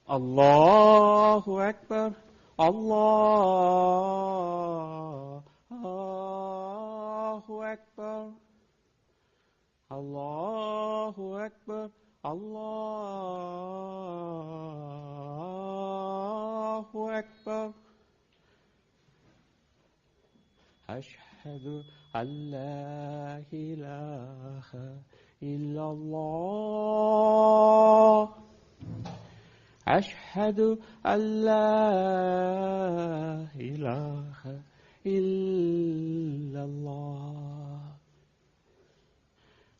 الله أكبر. الله أكبر. الله أكبر. الله أكبر. أشهد أن لا إله إلا الله. أشهد أن لا إله إلا الله.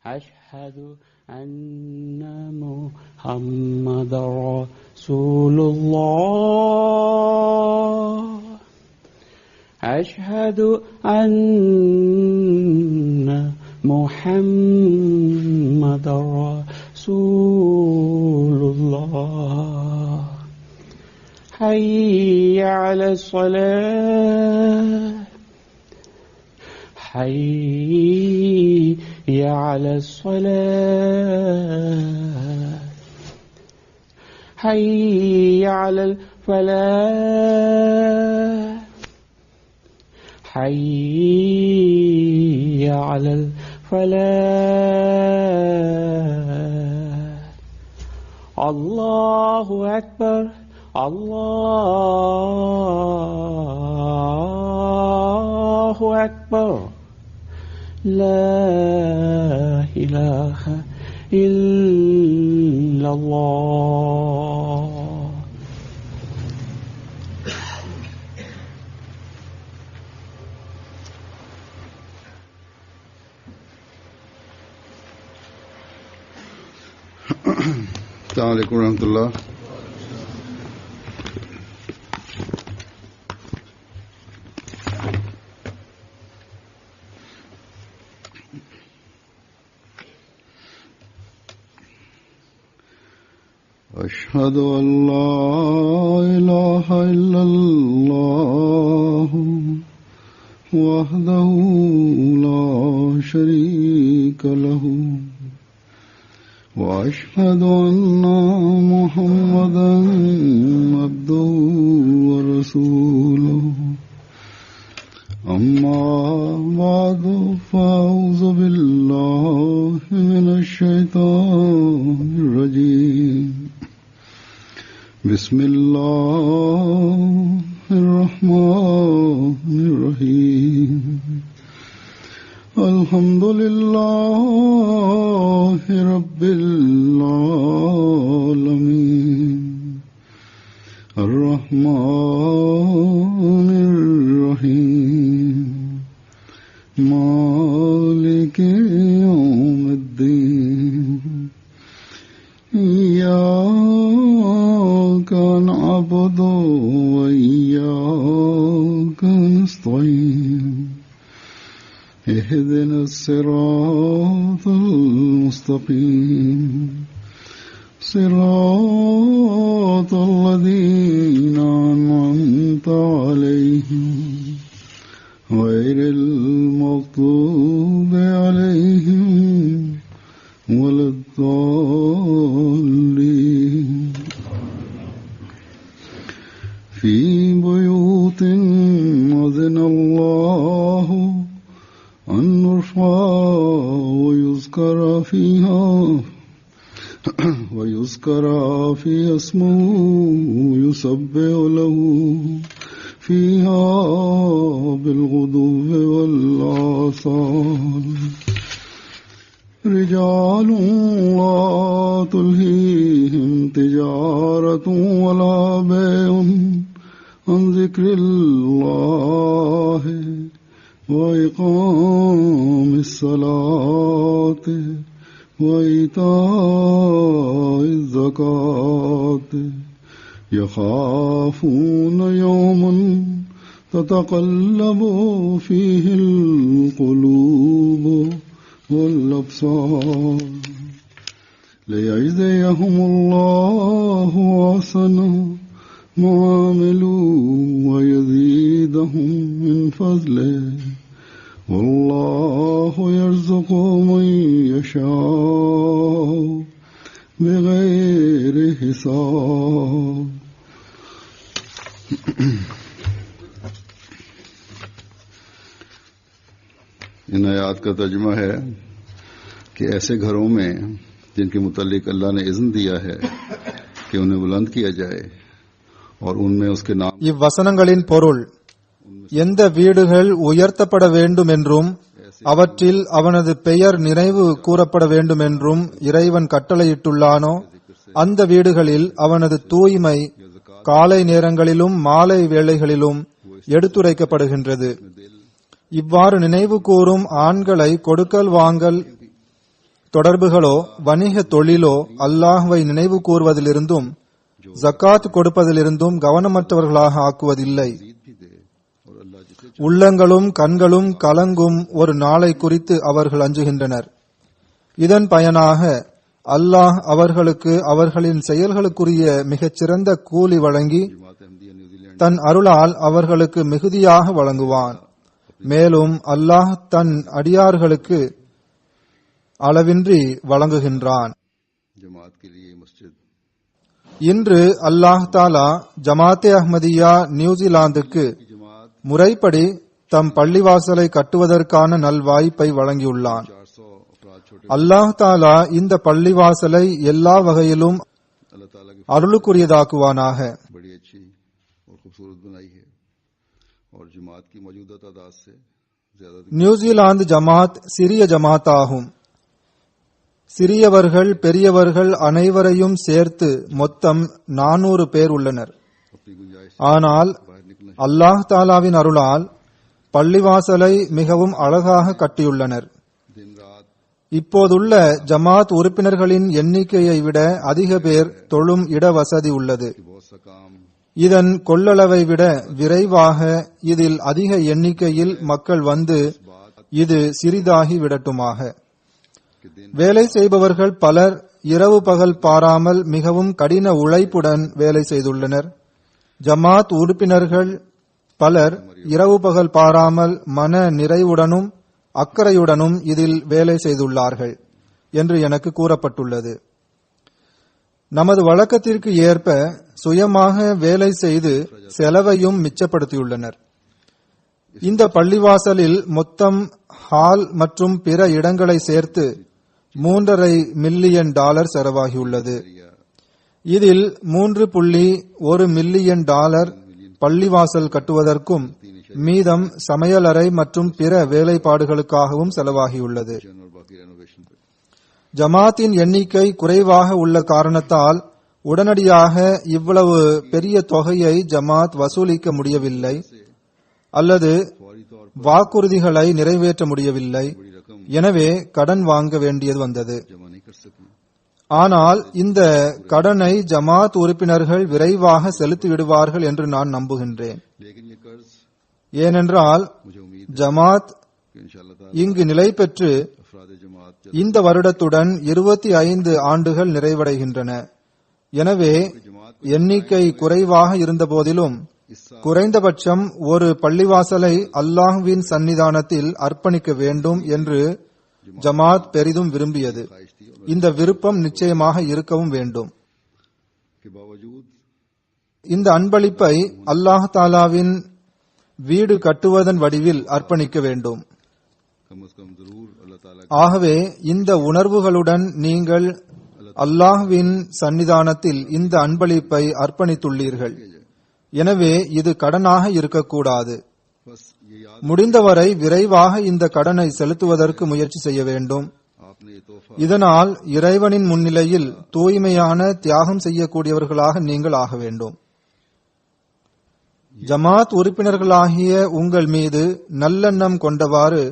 أشهد أن محمدا رسول الله. أشهد أن محمدا رسول الله. حي على الصلاة. حي على الصلاة. حي على الفلاح. حي على الفلاح. الله أكبر. الله أكبر. لا إله إلا الله. السلام عليكم ورحمة الله. أشهد أن لا إله إلا الله وحده لا شريك له وأشهد أن محمدا عبده ورسوله. أما بعد فأعوذ بالله من الشيطان الرجيم. بسم الله الرحمن الرحيم. الحمد لله رب العالمين. الرحمن الرحيم. مالك يوم الدين. إياك نعبد وإياك نستعين. اهدنا الصراط المستقيم. صراط الذين أنعمت عليهم غير المغضوب عليهم ولا الضالين. في بيوت أذن الله أن نرفع ويذكر فيها اسمه يسبح له فيها بالغدو والآصال. رجال لا تلهيهم تجارة ولا بيع عن ذكر الله وإقام الصلاة وإيتاء الزكاة يخافون يوما تتقلب فيه القلوب والأبصار. ليجزيهم الله أحسن ما عملوا ويزيدهم من فضله. والله يرزق من يشاء بغير حساب. इन आयात का तर्जुमा है कि ऐसे घरों में जिनके मुतालिक अल्लाह ने इज़्न दिया है कि उन्हें बुलंद किया जाए और उनमें उसके नाम இவ்வசனங்களின் பொருள், எந்த வீடுகள் உயர்த்தப்பட வேண்டும் என்றும் அவற்றில் அவனது பெயர் நினைவு கூறப்பட வேண்டும் என்றும் இறைவன் கட்டளையிட்டுள்ளானோ அந்த வீடுகளில் அவனது தூய்மை காலை நேரங்களிலும் மாலை வேளைகளிலும் எடுத்துரைக்கப்படுகின்றது. இவ்வாறு நினைவு கூறும் ஆண்களை கொடுக்கல் வாங்கல் தொடர்புகளோ வணிக தொழிலோ அல்லாஹ்வை நினைவு கூறுவதிலிருந்தும் ஜக்காத் கொடுப்பதிலிருந்தும் கவனமற்றவர்களாக ஆக்குவதில்லை. உள்ளங்களும் கண்களும் கலங்கும் ஒரு நாளை குறித்து அவர்கள் அஞ்சுகின்றனர். இதன் பயனாக அல்லாஹ் அவர்களுக்கு அவர்களின் செயல்களுக்குரிய மிகச்சிறந்த கூலி வழங்கி தன் அருளால் அவர்களுக்கு மிகுதியாக வழங்குவான். மேலும் அல்லாஹ் தன் அடியார்களுக்கு அளவின்றி வழங்குகின்றான். இன்று அல்லாஹ் தாலா ஜமாத்தே அஹ்மதியா நியூசிலாந்துக்கு முறைப்படி தம் பள்ளிவாசலை கட்டுவதற்கான நல்வாய்ப்பை வழங்கியுள்ளான். அல்லாஹ் தாலா இந்த பள்ளிவாசலை எல்லா வகையிலும் அருளுக்குரியதாக்குவானாக. நியூசிலாந்து ஜமாத் சிறிய ஜமாத் ஆகும். சிறியவர்கள் பெரியவர்கள் அனைவரையும் சேர்த்து மொத்தம் 400 பேர் உள்ளனர். ஆனால் அல்லாஹ் தாலாவின் அருளால் பள்ளிவாசலை மிகவும் அழகாக கட்டியுள்ளனர். இப்போதுள்ள ஜமாத் உறுப்பினர்களின் எண்ணிக்கையை விட அதிக பேர் தொழும் இட வசதி உள்ளது. இதன் கொள்ளளவை விட விரைவாக இதில் அதிக எண்ணிக்கையில் மக்கள் வந்து இது சிறிதாகி விடட்டுமாக. வேலை செய்பவர்கள் பலர் இரவு பகல் பாராமல் மிகவும் கடின உழைப்புடன் வேலை செய்துள்ளனர். ஜமாத் உறுப்பினர்கள் பலர் இரவு பகல் பாராமல் மன நிறைவுடனும் அக்கறையுடனும் இதில் வேலை செய்துள்ளார்கள் என்று எனக்கு கூறப்பட்டுள்ளது. நமது வழக்கத்திற்கு ஏற்ப சுயமாக வேலை செய்து செலவையும் மிச்சப்படுத்தியுள்ளனர். இந்த பள்ளிவாசலில் மொத்தம் ஹால் மற்றும் பிற இடங்களை சேர்த்து $3.5 மில்லியன் செலவாகியுள்ளது. இதில் $3.1 மில்லியன் பள்ளிவாசல் கட்டுவதற்கும் மீதம் சமையலறை மற்றும் பிற வேலைப்பாடுகளுக்காகவும் செலவாகியுள்ளது. ஜமாத்தின் எண்ணிக்கை குறைவாக உள்ள காரணத்தால் உடனடியாக இவ்வளவு பெரிய தொகையை ஜமாத் வசூலிக்க முடியவில்லை அல்லது வாக்குறுதிகளை நிறைவேற்ற முடியவில்லை. எனவே கடன் வாங்க வேண்டியது வந்தது. ஆனால் இந்த கடனை ஜமாத் உறுப்பினர்கள் விரைவாக செலுத்தி விடுவார்கள் என்று நான் நம்புகின்றேன். ஏனென்றால் ஜமாத் இங்கு நிலை பெற்று இந்த வருடத்துடன் 25 ஆண்டுகள் நிறைவடைகின்றன. எனவே எண்ணிக்கை குறைவாக இருந்த போதிலும் குறைந்தபட்சம் ஒரு பள்ளிவாசலை அல்லாஹ்வின் சன்னிதானத்தில் அர்ப்பணிக்க வேண்டும் என்று ஜமாத் பெரிதும் விரும்பியது. இந்த விருப்பம் நிச்சயமாக இருக்கவும் வேண்டும். இந்த அன்பளிப்பை அல்லாஹ் தாலாவின் வீடு கட்டுவதன் வடிவில் அர்ப்பணிக்க வேண்டும். ஆகவே இந்த உணர்வுகளுடன் நீங்கள் அல்லாஹ்வின் சன்னிதானத்தில் இந்த அன்பளிப்பை அர்ப்பணித்துள்ளீர்கள். எனவே இது கடனாக இருக்கக்கூடாது. முடிந்தவரை விரைவாக இந்த கடனை செலுத்துவதற்கு முயற்சி செய்ய வேண்டும். இதனால் இறைவனின் முன்னிலையில் தூய்மையான தியாகம் செய்யக்கூடியவர்களாக நீங்கள் ஆக வேண்டும். ஜமாத் உறுப்பினர்களாகிய உங்கள் மீது நல்லெண்ணம் கொண்டவாறு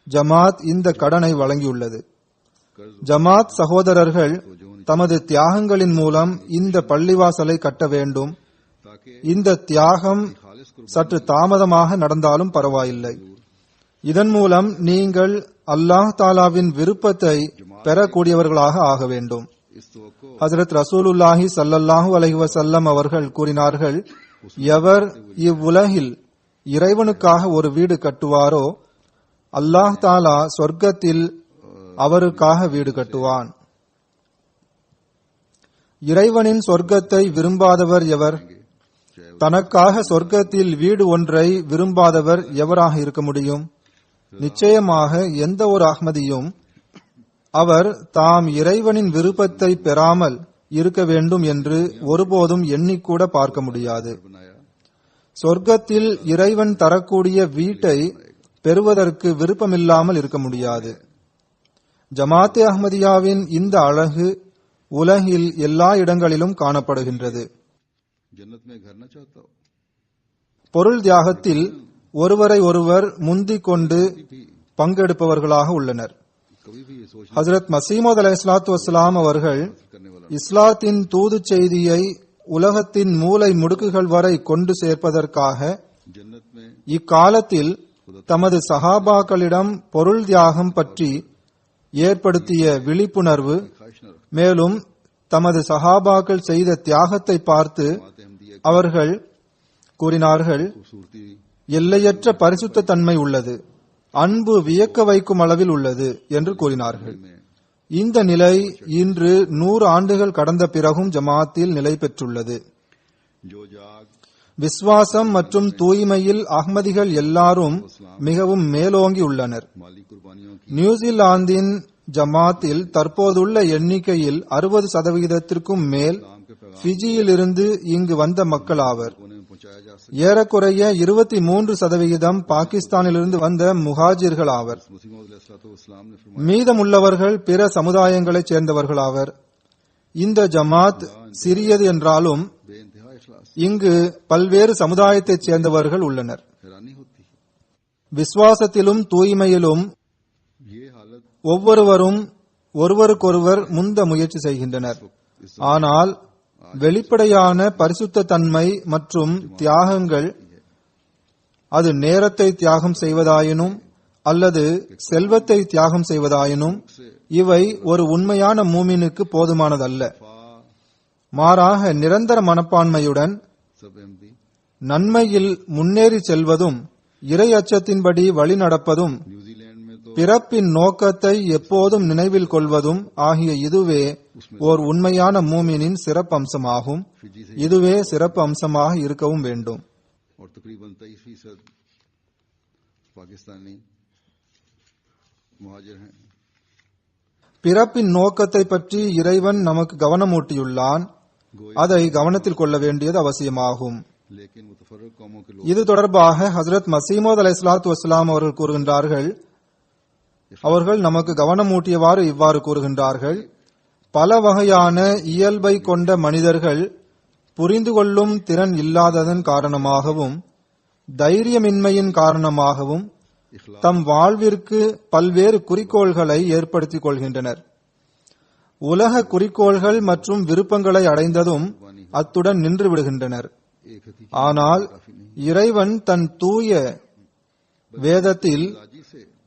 ஜமாத் இந்த கடனை வழங்கியுள்ளது. ஜமாத் சகோதரர்கள் தமது தியாகங்களின் மூலம் இந்த பள்ளிவாசலை கட்ட வேண்டும். இந்த தியாகம் சற்று தாமதமாக நடந்தாலும் பரவாயில்லை. இதன் மூலம் நீங்கள் அல்லாஹ் தாலாவின் விருப்பத்தை பெறக்கூடியவர்களாக ஆக வேண்டும். ஹஜ்ரத் ரசூலுல்லாஹி ஸல்லல்லாஹு அலைஹி வஸல்லம் அவர்கள் கூறினார்கள், எவர் இவ்வுலகில் இறைவனுக்காக ஒரு வீடு கட்டுவாரோ அல்லாஹ் தாலா சொர்க்கத்தில் அவருக்காக வீடு கட்டுவான். இறைவனின் சொர்க்கத்தை விரும்பாதவர் எவர்? தனக்காக சொர்க்கத்தில் வீடு ஒன்றை விரும்பாதவர் எவராக இருக்க முடியும்? நிச்சயமாக எந்த ஒரு அஹ்மதியும் அவர் தாம் இறைவனின் விருப்பத்தை பெறாமல் இருக்க வேண்டும் என்று ஒருபோதும் எண்ணிக்கூட பார்க்க முடியாது. சொர்க்கத்தில் இறைவன் தரக்கூடிய வீட்டை பெறுவதற்கு விருப்பமில்லாமல் இருக்க முடியாது. ஜமாத்தே அஹ்மதியாவின் இந்த அழகு உலகில் எல்லா இடங்களிலும் காணப்படுகின்றது. பொருள் தியாகத்தில் ஒருவரை ஒருவர் முந்திக் கொண்டு பங்கெடுப்பவர்களாக உள்ளனர். ஹஜ்ரத் மசீமது அலைஹிஸ்ஸலாத்து வஸ்ஸலாம் அவர்கள் இஸ்லாத்தின் தூது செய்தியை உலகத்தின் மூலை முடுக்குகள் வரை கொண்டு சேர்ப்பதற்காக இக்காலத்தில் தமது சஹாபாக்களிடம் பொருள் தியாகம் பற்றி ஏற்படுத்திய விழிப்புணர்வு, மேலும் தமது சஹாபாக்கள் செய்த தியாகத்தை பார்த்து அவர்கள் கூறினார்கள், எல்லையற்ற பரிசுத்த தன்மை உள்ளது, அன்பு வியக்க வைக்கும் அளவில் உள்ளது என்று கூறினார்கள். இந்த நிலை இன்று 100 ஆண்டுகள் கடந்த பிறகும் ஜமாத்தில் நிலை பெற்றுள்ளது. விஸ்வாசம் மற்றும் தூய்மையில் அஹ்மதிகள் எல்லாரும் மிகவும் மேலோங்கி உள்ளனர். நியூசிலாந்தின் ஜமாத்தில் தற்போதுள்ள எண்ணிக்கையில் 60% மேல் பிஜியில் இருந்து இங்கு வந்த மக்கள் ஆவர். ஏறக்குறைய 23% பாகிஸ்தானிலிருந்து வந்த முஹாஜிர்கள் ஆவர். மீதமுள்ளவர்கள் பிற சமுதாயங்களைச் சேர்ந்தவர்கள் ஆவர். இந்த ஜமாத் சிறியது என்றாலும் இங்கு பல்வேறு சமுதாயத்தைச் சேர்ந்தவர்கள் உள்ளனர். விசுவாசத்திலும் தூய்மையிலும் ஒவ்வொருவரும் ஒருவருக்கொருவர் முந்த முயற்சி செய்கின்றனர். ஆனால் வெளிப்படையான பரிசுத்த தன்மை மற்றும் தியாகங்கள், அது நேரத்தை தியாகம் செய்வதாயினும் அல்லது செல்வத்தை தியாகம் செய்வதாயினும், இவை ஒரு உண்மையான மூமினுக்கு போதுமானதல்ல. மாறாக நிரந்தர மனப்பான்மையுடன் நன்மையில் முன்னேறி செல்வதும் இறை அச்சத்தின்படி வழி நடப்பதும் பிறப்பின் நோக்கத்தை எப்போதும் நினைவில் கொள்வதும் ஆகிய இதுவே ஓர் உண்மையான மூமினின் சிறப்பு அம்சமாகும். இதுவே சிறப்பு அம்சமாக இருக்கவும் வேண்டும். பிறப்பின் நோக்கத்தை பற்றி இறைவன் நமக்கு கவனமூட்டியுள்ளான். அதை கவனத்தில் கொள்ள வேண்டியது அவசியமாகும். இது தொடர்பாக ஹஜ்ரத் மசீமது அலைஹிஸ்ஸலாத்து வஸ்ஸலாம் அவர்கள் கூறுகின்றார்கள், அவர்கள் நமக்கு கவனமூட்டியவாறு இவ்வாறு கூறுகின்றார்கள், பல வகையான இயல்பை கொண்ட மனிதர்கள் புரிந்து கொள்ளும் திறன் இல்லாததன் காரணமாகவும் தைரியமின்மையின் காரணமாகவும் தம் வாழ்விற்கு பல்வேறு குறிக்கோள்களை ஏற்படுத்திக் கொள்கின்றனர். உலக குறிக்கோள்கள் மற்றும் விருப்பங்களை அடைந்ததும் அத்துடன் நின்று விடுகின்றனர். ஆனால் இறைவன் தன் தூய வேதத்தில்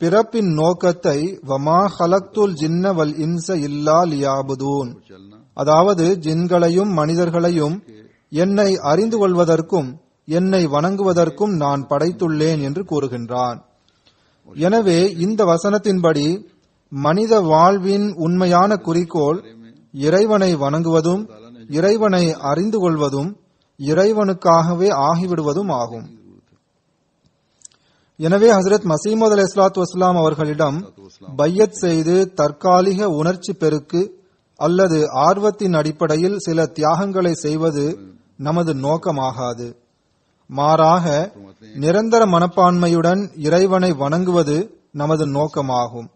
பிறப்பின் நோக்கத்தை வமா ஹலக்துல் ஜின்ன வல் இன்ஸ இல்லா லியாபுதூன், அதாவது ஜின்களையும் மனிதர்களையும் என்னை அறிந்து கொள்வதற்கும் என்னை வணங்குவதற்கும் நான் படைத்துள்ளேன் என்று கூறுகின்றான். எனவே இந்த வசனத்தின்படி மனித வாழ்வின் உண்மையான குறிக்கோள் இறைவனை வணங்குவதும் இறைவனை அறிந்து கொள்வதும் இறைவனுக்காகவே ஆகிவிடுவதும் ஆகும். எனவே ஹஜ்ரத் மசீமது அலைஹிஸ்ஸலாத்து வஸ்ஸலாம் அவர்களிடம் பையத் செய்து தற்காலிக உணர்ச்சி பெருக்கு அல்லது ஆர்வத்தின் அடிப்படையில் சில தியாகங்களை செய்வது நமது நோக்கமாகாது. மாறாக நிரந்தர மனப்பான்மையுடன் இறைவனை வணங்குவது நமது நோக்கமாகும்.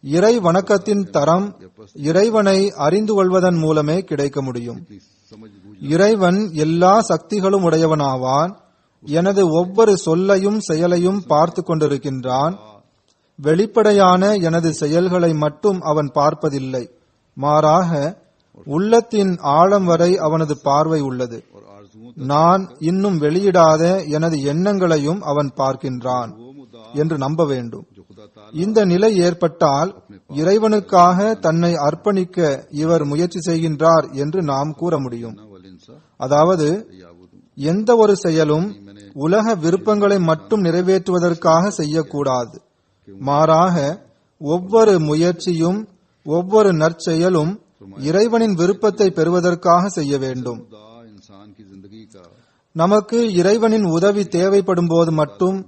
இறை வணக்கத்தின் தரம் இறைவனை அறிந்து கொள்வதன் மூலமே கிடைக்க முடியும். இறைவன் எல்லா சக்திகளும் உடையவனாவான். எனது ஒவ்வொரு சொல்லையும் செயலையும் பார்த்து கொண்டிருக்கின்றான். வெளிப்படையான எனது செயல்களை மட்டும் அவன் பார்ப்பதில்லை, மாறாக உள்ளத்தின் ஆழம் வரை அவனது பார்வை உள்ளது. நான் இன்னும் வெளியிடாத எனது எண்ணங்களையும் அவன் பார்க்கின்றான் என்று நம்ப வேண்டும். இந்த நிலை ஏற்பட்டால் இறைவனுக்காக தன்னை அர்ப்பணிக்க இவர் முயற்சி செய்கின்றார் என்று நாம் கூற முடியும். அதாவது எந்த ஒரு செயலும் உலக விருப்பங்களை மட்டும் நிறைவேற்றுவதற்காக செய்யக்கூடாது. மாறாக ஒவ்வொரு முயற்சியும் ஒவ்வொரு நற்செயலும் இறைவனின் விருப்பத்தை பெறுவதற்காக செய்ய வேண்டும். நமக்கு இறைவனின் உதவி தேவைப்படும் போது மட்டும்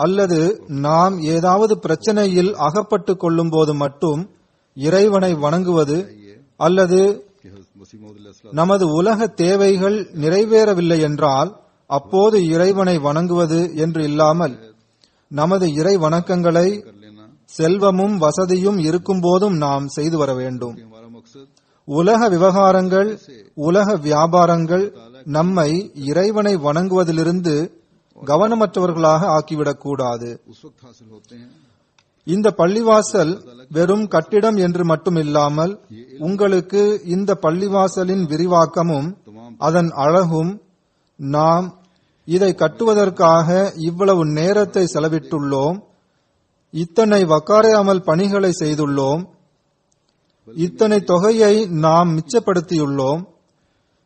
அல்லது நாம் ஏதாவது பிரச்சனையில் அகப்பட்டுக் கொள்ளும் போது மட்டும் இறைவனை வணங்குவது அல்லது कि हज़रत मसीह मौऊद अलैहिस्सलाम நமது உலக தேவைகள் நிறைவேறவில்லை என்றால் அப்போது இறைவனை வணங்குவது என்று இல்லாமல் நமது இறை வணக்கங்களை कर लेना செல்வமும் வசதியும் இருக்கும் போதும் நாம் செய்து வர வேண்டும். कि हमारा मकसद உலக விவகாரங்கள், உலக வியாபாரங்கள் நம்மை இறைவனை வணங்குவதிலிருந்து கவனமற்றவர்களாக ஆக்கிவிடக் கூடாது. उस वक्त हासिल होते हैं இந்த பள்ளிவாசல் வெறும் கட்டிடம் என்று மட்டுமில்லாமல் உங்களுக்கு இந்த பள்ளிவாசலின் விரிவாக்கமும் அதன் அழகும், நாம் இதை கட்டுவதற்காக இவ்வளவு நேரத்தை செலவிட்டுள்ளோம், இத்தனை வக்காரே அமல் பணிகளை செய்துள்ளோம், இத்தனை தொகையை நாம் மிச்சப்படுத்தியுள்ளோம்,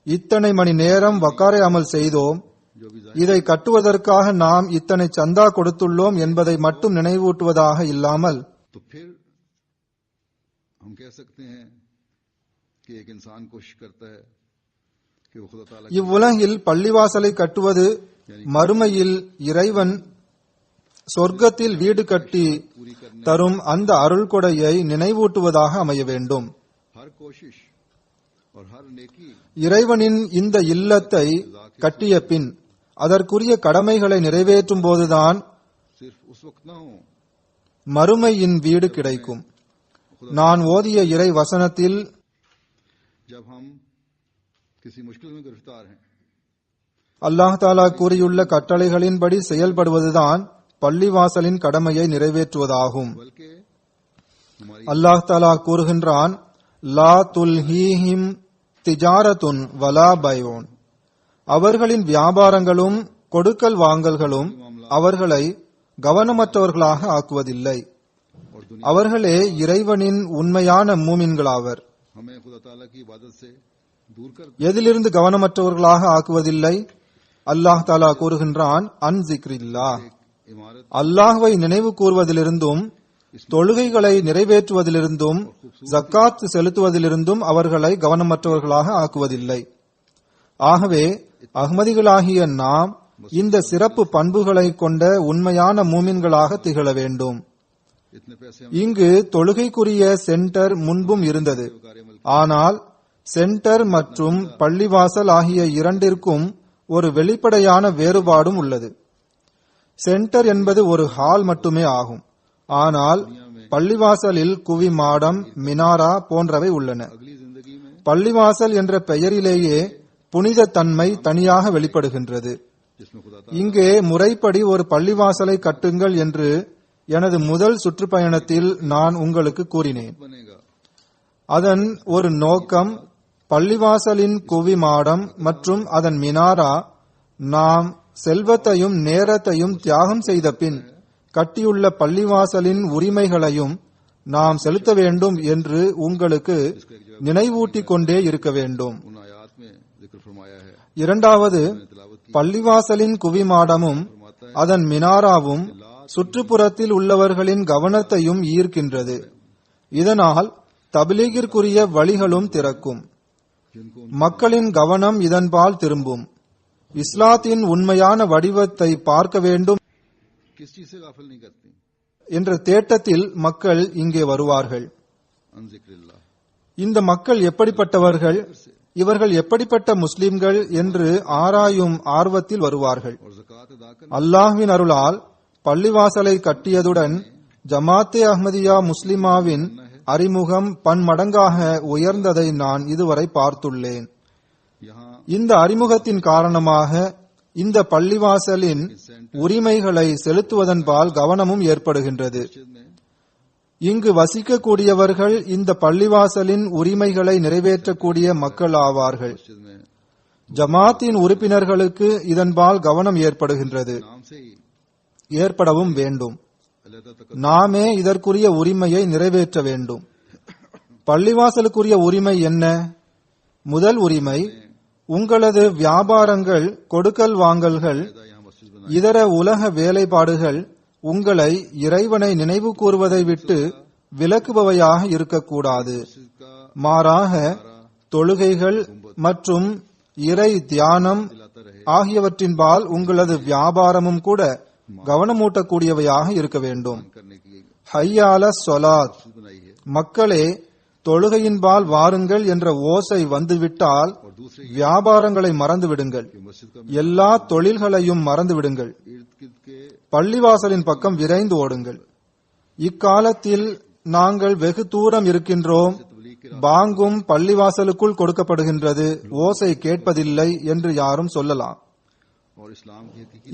இத்தனை மணி நேரம் வக்காரே அமல் செய்தோம், जो भी இதை கட்டுவதற்காக நாம் இத்தனை சந்தா கொடுத்துள்ளோம் என்பதை மட்டும் நினைவூட்டுவதாக இல்லாமல் तो फिर हम कह सकते हैं कि एक इंसान कोशिश करता है कि वो खुदा ताला की இவ்வுலகில் பள்ளிவாசலை கட்டுவது மறுமையில் இறைவன் சொர்க்கத்தில் வீடு கட்டி पूरी करने தரும் அந்த அருள் கொடையை நினைவூட்டுவதாக அமைய வேண்டும். हर कोशिश और हर नेकी இறைவனின் இந்த இல்லத்தை கட்டிய பின் அதற்குரிய கடமைகளை நிறைவேற்றும் போதுதான் सिर्फ उस वक्त ना हो மறுமையின் வீடு கிடைக்கும். நான் ஓதிய இறை வசனத்தில் जब हम किसी मुश्किल में गिरफ्तार हैं அல்லாஹ் தாலா கூறியுள்ள கட்டளைகளின்படி செயல்படுவதுதான் பள்ளிவாசலின் கடமையை நிறைவேற்றுவதாகும். बल्कि हमारी அல்லாஹ் தாலா கூறுகின்றான், லா துல்ஹீஹிம் திஜாரத்துன் வலா பயோன், அவர்களின் வியாபாரங்களும் கொடுக்கல் வாங்கல்களும் அவர்களை கவனமற்றவர்களாக ஆக்குவதில்லை. और दुनिया அவர்களே இறைவனின் உண்மையான மூமின்களாவர். हमें खुदा ताला की इबादत से दूर कर எதிலிருந்து கவனமற்றவர்களாக ஆக்குவதில்லை? அல்லாஹ் தாலா கூறுகின்றான், அன் ஜிக்ரில்லாஹ், इमारत அல்லாஹ்வை நினைவு கூர்வதிலிருந்தும் தொழுகைகளை நிறைவேற்றுவதிலிருந்தும் ஜக்காத் செலுத்துவதிலிருந்தும் அவர்களை கவனமற்றவர்களாக ஆக்குவதில்லை. ஆகவே அஹ்மதிகளாகிய நாம் இந்த சிறப்பு பண்புகளை கொண்ட உண்மையான மூமின்களாக திகழ வேண்டும். इतने पैसे हम இங்கு தொழுகைக்குரிய சென்டர் முன்பும் இருந்தது. ஆனால் சென்டர் மற்றும் பள்ளிவாசல் ஆகிய இரண்டிற்கும் ஒரு வெளிப்படையான வேறுபாடும் உள்ளது. சென்டர் என்பது ஒரு ஹால் மட்டுமே ஆகும். ஆனால் பள்ளிவாசலில் குவி மாடம், மினாரா போன்றவை உள்ளன. अगली जिंदगी में பள்ளிவாசல் என்ற பெயரிலேயே புனித தன்மை தனியாக வெளிப்படுகின்றது. जिसमें खुदा இங்கே முறைப்படி ஒரு பள்ளிவாசலை கட்டுங்கள் என்று எனது முதல் சுற்றுப்பயணத்தில் நான் உங்களுக்கு கூறினேன். बनेगा அதன் ஒரு நோக்கம் பள்ளிவாசலின் குவி மாடம் மற்றும் அதன் மினாரா நாம் செல்வத்தையும் நேரத்தையும் தியாகம் செய்த பின் கட்டியுள்ள பள்ளிவாசலின் உரிமைகளையும் நாம் செலுத்த வேண்டும் என்று உங்களுக்கு நினைவூட்டிக் கொண்டே இருக்க வேண்டும். उन आयात में जिक्र फरमाया है இரண்டாவது, तिलावत की பள்ளிவாசலின் குவிமாடமும் அதன் மினாராவும் சுற்றுப்புறத்தில் உள்ளவர்களின் கவனத்தையும் ஈர்க்கின்றது. இதனால் தபிலீகிற்குரிய வழிகளும் திறக்கும். जिनको மக்களின் கவனம் இதன்பால் திரும்பும். இஸ்லாத்தின் உண்மையான வடிவத்தை பார்க்க வேண்டும் किस चीज से गाफिल नहीं करती என்ற தேட்டத்தில் மக்கள் இங்கே வருவார்கள். अन जिक्रिल्लाह இந்த மக்கள் எப்படிப்பட்டவர்கள், இவர்கள் எப்படிப்பட்ட முஸ்லிம்கள் என்று ஆராயும் ஆர்வத்தில் வருவார்கள். और ज़कात अदा करना அல்லாஹ்வின் அருளால் பள்ளிவாசலை கட்டியதுடன் ஜமாத்தே அஹ்மதியா முஸ்லிமாவின் அறிமுகம் பன்மடங்காக உயர்ந்ததை நான் இதுவரை பார்த்துள்ளேன். यहाँ இந்த அறிமுகத்தின் காரணமாக இந்த பள்ளிவாசலின் உரிமைகளை செலுத்துவதன்பால் கவனமும் ஏற்படுகின்றது. मस्जिद में இங்கு வசிக்கக்கூடியவர்கள் இந்த பள்ளிவாசலின் உரிமைகளை நிறைவேற்றக்கூடிய மக்கள் ஆவார்கள். मस्जिद में ஜமாத்தின் உறுப்பினர்களுக்கு இதன்பால் கவனம் ஏற்படுகின்றது, नाम से ही ஏற்படவும் வேண்டும். अल्लाह तक நாமே இதற்குரிய உரிமையை நிறைவேற்ற வேண்டும். பள்ளிவாசலுக்குரிய உரிமை என்ன? முதல் உரிமை, உங்களது வியாபாரங்கள், கொடுக்கல் வாங்கல்கள், यहाँ मस्जिद बना இதர உலக வேலைப்பாடுகள் உங்களை இறைவனை நினைவு கூறுவதை விட்டு விலக்குபவையாக இருக்கக்கூடாது. मस्जिद का மாறாக தொழுகைகள் மற்றும் இறை தியானம் ஆகியவற்றின்பால் உங்களது வியாபாரமும் கூட கவனமூட்டக்கூடியவையாக இருக்க வேண்டும். ஹய்யால சொலாத், மக்களே தொழுகையின்பால் வாருங்கள் என்ற ஓசை வந்துவிட்டால் வியாபாரங்களை மறந்துவிடுங்கள், எல்லா தொழில்களையும் மறந்துவிடுங்கள், பள்ளிவாசலின் பக்கம் விரைந்து ஓடுங்கள். இக்காலத்தில் நாங்கள் வெகு தூரம் இருக்கின்றோம், பாங்கும் பள்ளிவாசலுக்குள் கொடுக்கப்படுகின்றது, ஓசை கேட்பதில்லை என்று யாரும் சொல்லலாம்.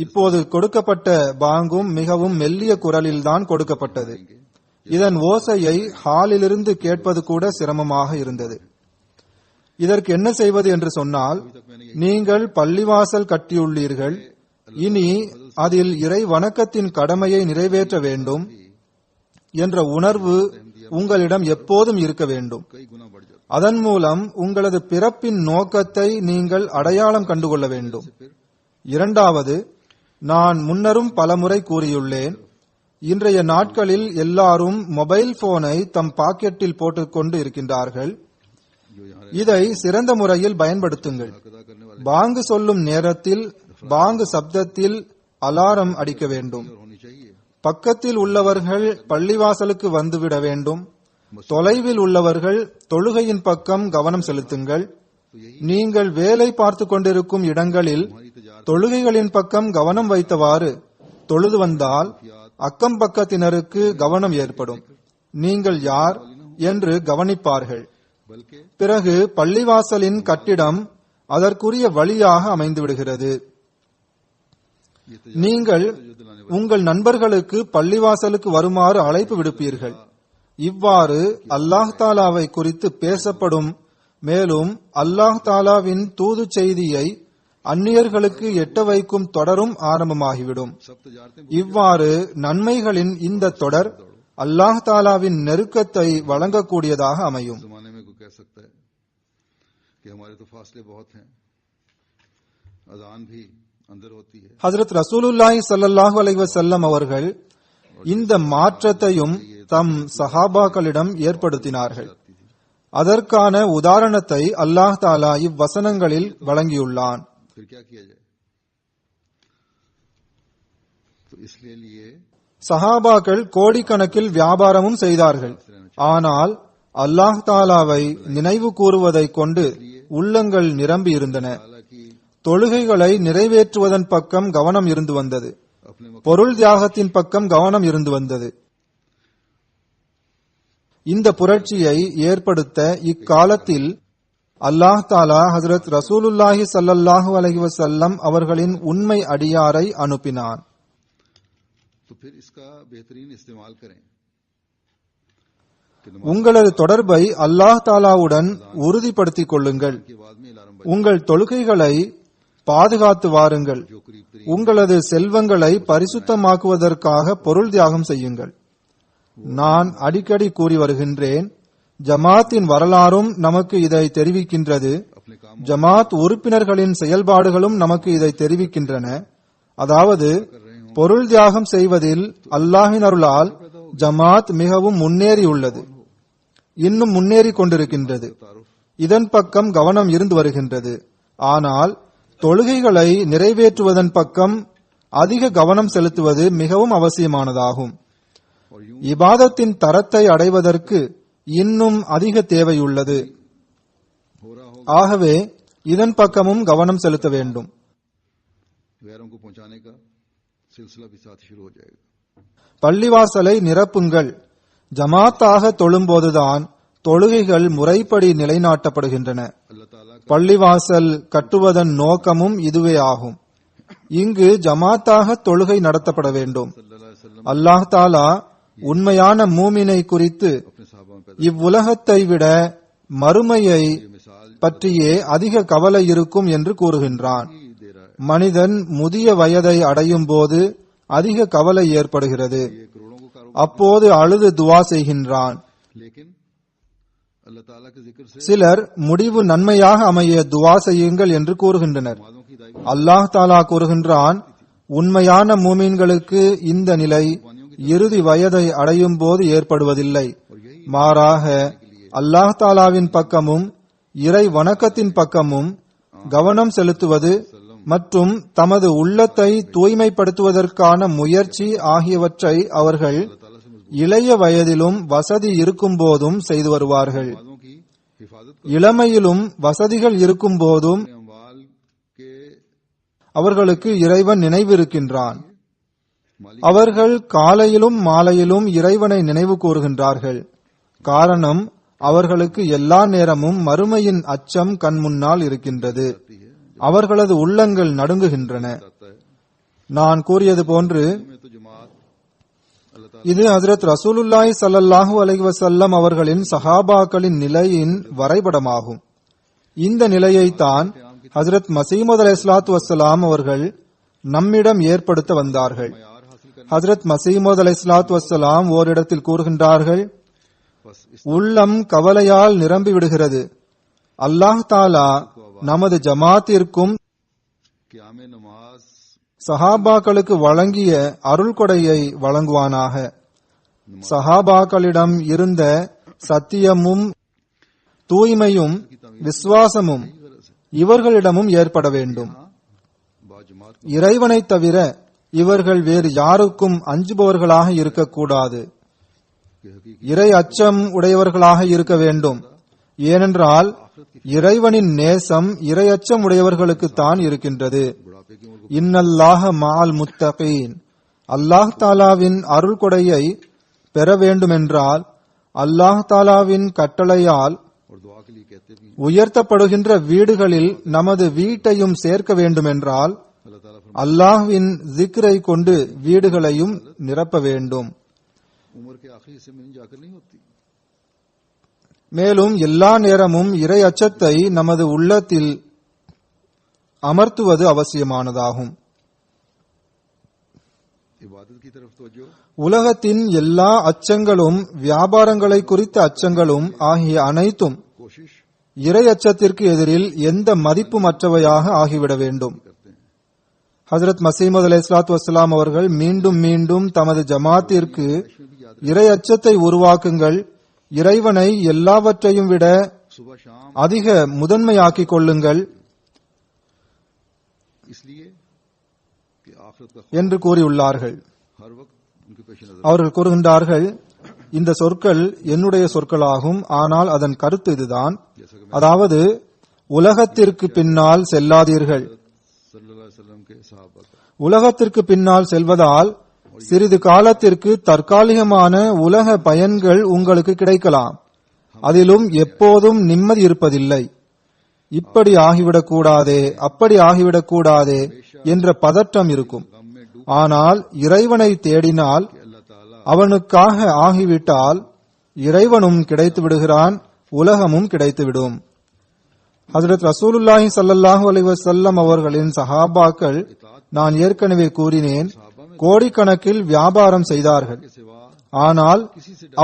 இப்போது கொடுக்கப்பட்ட பாங்கும் மிகவும் மெல்லிய குரலில்தான் கொடுக்கப்பட்டது. இதன் ஓசையை ஹாலிலிருந்து கேட்பது கூட சிரமமாக இருந்தது. இதற்கு என்ன செய்வது என்று சொன்னால், நீங்கள் பள்ளிவாசல் கட்டியுள்ளீர்கள், இனி அதில் இறை வணக்கத்தின் கடமையை நிறைவேற்ற வேண்டும் என்ற உணர்வு உங்களிடம் எப்போதும் இருக்க வேண்டும். அதன் மூலம் உங்களது பிறப்பின் நோக்கத்தை நீங்கள் அடையாளம் கண்டுகொள்ள வேண்டும். இரண்டாவது, நான் முன்னரும் பலமுறை கூறியுள்ளேன், இன்றைய நாட்களில் எல்லாரும் மொபைல் போனை தம் பாக்கெட்டில் போட்டுக்கொண்டு இருக்கின்றார்கள். இதை சிறந்த முறையில் பயன்படுத்துங்கள். பாங்கு சொல்லும் நேரத்தில் பாங்கு சப்தத்தில் அலாரம் அடிக்க வேண்டும். பக்கத்தில் உள்ளவர்கள் பள்ளிவாசலுக்கு வந்துவிட வேண்டும். தொலைவில் உள்ளவர்கள் தொழுகையின் பக்கம் கவனம் செலுத்துங்கள். நீங்கள் வேலை பார்த்து கொண்டிருக்கும் இடங்களில் தொழுகைகளின் பக்கம் கவனம் வைத்தவாறு தொழுது வந்தால் அக்கம் பக்கத்தினருக்கு கவனம் ஏற்படும். நீங்கள் யார் என்று கவனிப்பார்கள். பிறகு பள்ளிவாசலின் கட்டிடம் அதற்குரிய வழியாக அமைந்துவிடுகிறது. நீங்கள் உங்கள் நண்பர்களுக்கு பள்ளிவாசலுக்கு வருமாறு அழைப்பு விடுப்பீர்கள். இவ்வாறு அல்லாஹ் தாலாவை குறித்து பேசப்படும். மேலும் அல்லாஹ் தாலாவின் தூது செய்தியை அந்நியர்களுக்கு எட்ட வைக்கும் தொடரும் ஆரம்பமாகிவிடும். இவ்வாறு நன்மைகளின் இந்த தொடர் அல்லாஹ் தாலாவின் நெருக்கத்தை வழங்கக்கூடியதாக அமையும். ஹஜ்ரத் ரசூலுல்லாஹி ஸல்லல்லாஹு அலைஹி வஸல்லம் அவர்கள் இந்த மாற்றத்தையும் தம் சஹாபாக்களிடம் ஏற்படுத்தினார்கள். அதற்கான உதாரணத்தை அல்லாஹ் தாலா இவ்வசனங்களில் வழங்கியுள்ளான். சஹாபாக்கள் கோடிக்கணக்கில் வியாபாரமும் செய்தார்கள். ஆனால் அல்லாஹ் தாலாவை நினைவு கூறுவதை கொண்டு உள்ளங்கள் நிரம்பி இருந்தன. தொழுகைகளை நிறைவேற்றுவதன் பக்கம் கவனம் இருந்து வந்தது. பொருள் தியாகத்தின் பக்கம் கவனம் இருந்து வந்தது. இந்த புரட்சியை ஏற்படுத்த இக்காலத்தில் அல்லாஹ் தாலா ஹஜ்ரத் ரசூலுல்லாஹி ஸல்லல்லாஹு அலைஹி வஸல்லம் அவர்களின் உண்மை அடியாரை அனுப்பினான். உங்களது தொடர்பை அல்லாஹ் தாலாவுடன் உறுதிப்படுத்திக் கொள்ளுங்கள். உங்கள் தொழுகைகளை பாதுகாத்து வாருங்கள். உங்களது செல்வங்களை பரிசுத்தமாக்குவதற்காக பொருள் தியாகம் செய்யுங்கள். நான் அடிக்கடி கூறி வருகின்றேன், ஜமாத்தின் வரலாறும் நமக்கு இதை தெரிவிக்கின்றது. ஜமாத் உறுப்பினர்களின் செயல்பாடுகளும் நமக்கு இதை தெரிவிக்கின்றன. அதாவது பொருள் தியாகம் செய்வதில் அல்லாஹின் அருளால் ஜமாத் மிகவும் முன்னேறியுள்ளது, இன்னும் முன்னேறி கொண்டிருக்கின்றது. இதன் பக்கம் கவனம் இருந்து வருகின்றது. ஆனால் தொழுகைகளை நிறைவேற்றுவதன் பக்கம் அதிக கவனம் செலுத்துவது மிகவும் அவசியமானதாகும். இபாதத்தின் தரத்தை அடைவதற்கு இன்னும் அதிக தேவையுள்ளது. ஆகவே இதன் பக்கமும் கவனம் செலுத்த வேண்டும். பள்ளிவாசலை நிரப்புங்கள். ஜமாத்தாக தொழும்போதுதான் தொழுகைகள் முறைப்படி நிலைநாட்டப்படுகின்றன. பள்ளிவாசல் கட்டுவதன் நோக்கமும் இதுவே ஆகும். இங்கு ஜமாத்தாக தொழுகை நடத்தப்பட வேண்டும். அல்லாஹ் தாலா உண்மையான மூமினை குறித்து இவ்வுலகத்தை விட மறுமையை பற்றியே அதிக கவலை இருக்கும் என்று கூறுகின்றான். மனிதன் முதிய வயதை அடையும் போது அதிக கவலை ஏற்படுகிறது. அப்போது அழுது துவா செய்கின்றான். சிலர் முடிவு நன்மையாக அமைய துவா செய்யுங்கள் என்று கூறுகின்றனர். அல்லாஹ் தாலா கூறுகின்றான், உண்மையான மூமின்களுக்கு இந்த நிலை இறுதி வயதை அடையும் போது ஏற்படுவதில்லை. மாறாக அல்லாஹ் தாலாவின் பக்கமும் இறை வணக்கத்தின் பக்கமும் கவனம் செலுத்துவது மற்றும் தமது உள்ளத்தை தூய்மைப்படுத்துவதற்கான முயற்சி ஆகியவற்றை அவர்கள் இளைய வயதிலும் வசதி இருக்கும் போதும் செய்து வருவார்கள். नमाजों की हिफाजत இளமையிலும் வசதிகள் இருக்கும் போதும் करने अमवाल के அவர்களுக்கு இறைவன் நினைவிருக்கின்றான். அவர்கள் காலையிலும் மாலையிலும் இறைவனை நினைவு கூறுகின்றார்கள். காரணம், அவர்களுக்கு எல்லா நேரமும் மறுமையின் அச்சம் கண் முன்னால் இருக்கின்றது. அவர்களது உள்ளங்கள் நடுங்குகின்றன. நான் கூறியது போன்று में तो जमात अल्लाह ताला இது ஹஜ்ரத் ரசூலுல்லாஹி ஸல்லல்லாஹு அலைஹி வஸல்லம் அவர்களின் சஹாபாக்களின் நிலையின் வரைபடமாகும். இந்த நிலையைத்தான் ஹஜ்ரத் மசீமது அலைஹிஸ்ஸலாத்து வஸ்ஸலாம் அவர்கள் நம்மிடம் ஏற்படுத்த வந்தார்கள். ஹஜ்ரத் மசீமது அலைஹிஸ்ஸலாத்து வஸ்ஸலாம் ஓரிடத்தில் கூறுகின்றார்கள், बस इस உள்ளம் கவலையால் நிரம்பி விடுகிறது. அல்லாஹ் தாலா நமது ஜமாத்திற்கும் क़याम नमाज சஹாபாக்களுக்கு வழங்கிய அருள் கொடையை வழங்குவானாக. சஹாபாக்களிடம் இருந்த சத்தியமும் தூய்மையும் விசுவாசமும் இவர்களிடமும் ஏற்பட வேண்டும். बाजमात இறைவனை தவிர இவர்கள் வேறு யாருக்கும் அஞ்சுபவர்களாக இருக்கக்கூடாது. के हकीकी இறை அச்சம் உடையவர்களாக இருக்க வேண்டும். ஏனென்றால் இறைவனின் நேசம் இறை அச்சம் உடையவர்களுக்குத்தான் இருக்கின்றது. बुढ़ापे की उम्र இன்னல்லாஹ மஅல் முத்தகீன். அல்லாஹ் தாலாவின் அருள் கொடையை பெற வேண்டுமென்றால் அல்லாஹ் தாலாவின் கட்டளையால் और दुआ के लिए कहते भी உயர்த்தப்படுகின்ற வீடுகளில் நமது வீட்டையும் சேர்க்க வேண்டுமென்றால் अल्लाह ताला அல்லாஹ்வின் ஜிக்ரை கொண்டு வீடுகளையும் நிரப்ப வேண்டும். उम्र के आखिरी हिस्से में जाकर नहीं होती. மேலும் எல்லா நேரமும் இறை அச்சத்தை நமது உள்ளத்தில் அமர்த்துவது அவசியமானதாகும். इबादत की तरफ तवज्जो உலகத்தின் எல்லா அச்சங்களும் வியாபாரங்களை குறித்த அச்சங்களும் ஆகிய அனைத்தும் कोशिश இறை அச்சத்திற்கு எதிரில் எந்த மதிப்புமற்றவையாக ஆகிவிட வேண்டும். करते हैं. ஹஜ்ரத் மசீமது அலைஹிஸ்ஸலாத்து வஸ்ஸலாம் அவர்கள் மீண்டும் மீண்டும் தமது ஜமாத்திற்கு இறை அச்சத்தை உருவாக்குங்கள், இறைவனை எல்லாவற்றையும் விட सुबह शाम அதிக முதன்மையாக்கிக் கொள்ளுங்கள் इसलिए कि आखिरत का என்று கூறியுள்ளார்கள். हर वक्त उनके पेश नजर அவர்கள் கூறுகின்றார்கள், இந்த சொற்கள் என்னுடைய சொற்களாகும், ஆனால் அதன் கருத்து இதுதான். जैसा कि அதாவது, உலகத்திற்கு பின்னால் செல்லாதீர்கள். सल्लल्लाहु अलैहि वसल्लम के सहाबा का உலகத்திற்கு பின்னால் செல்வதால் சிறிது காலத்திற்கு தற்காலிகமான உலக பயன்கள் உங்களுக்கு கிடைக்கலாம். அதிலும் எப்போதும் நிம்மதி இருப்பதில்லை. இப்படி ஆகிவிடக்கூடாதே, அப்படி ஆகிவிடக்கூடாதே என்ற பதற்றம் இருக்கும். गम में डूब ஆனால் இறைவனை தேடினால், अल्लाह ताला அவனுக்காக ஆகிவிட்டால் இறைவனும் கிடைத்து விடுகிறான், உலகமும் கிடைத்துவிடும். ஹஜ்ரத் ரசூலுல்லாஹி ஸல்லல்லாஹு அலைஹி வஸல்லம் அவர்களின் சஹாபாக்கள், நான் ஏற்கனவே கூறினேன், கோடிக்கணக்கில் வியாபாரம் செய்தார்கள். के सिवा ஆனால்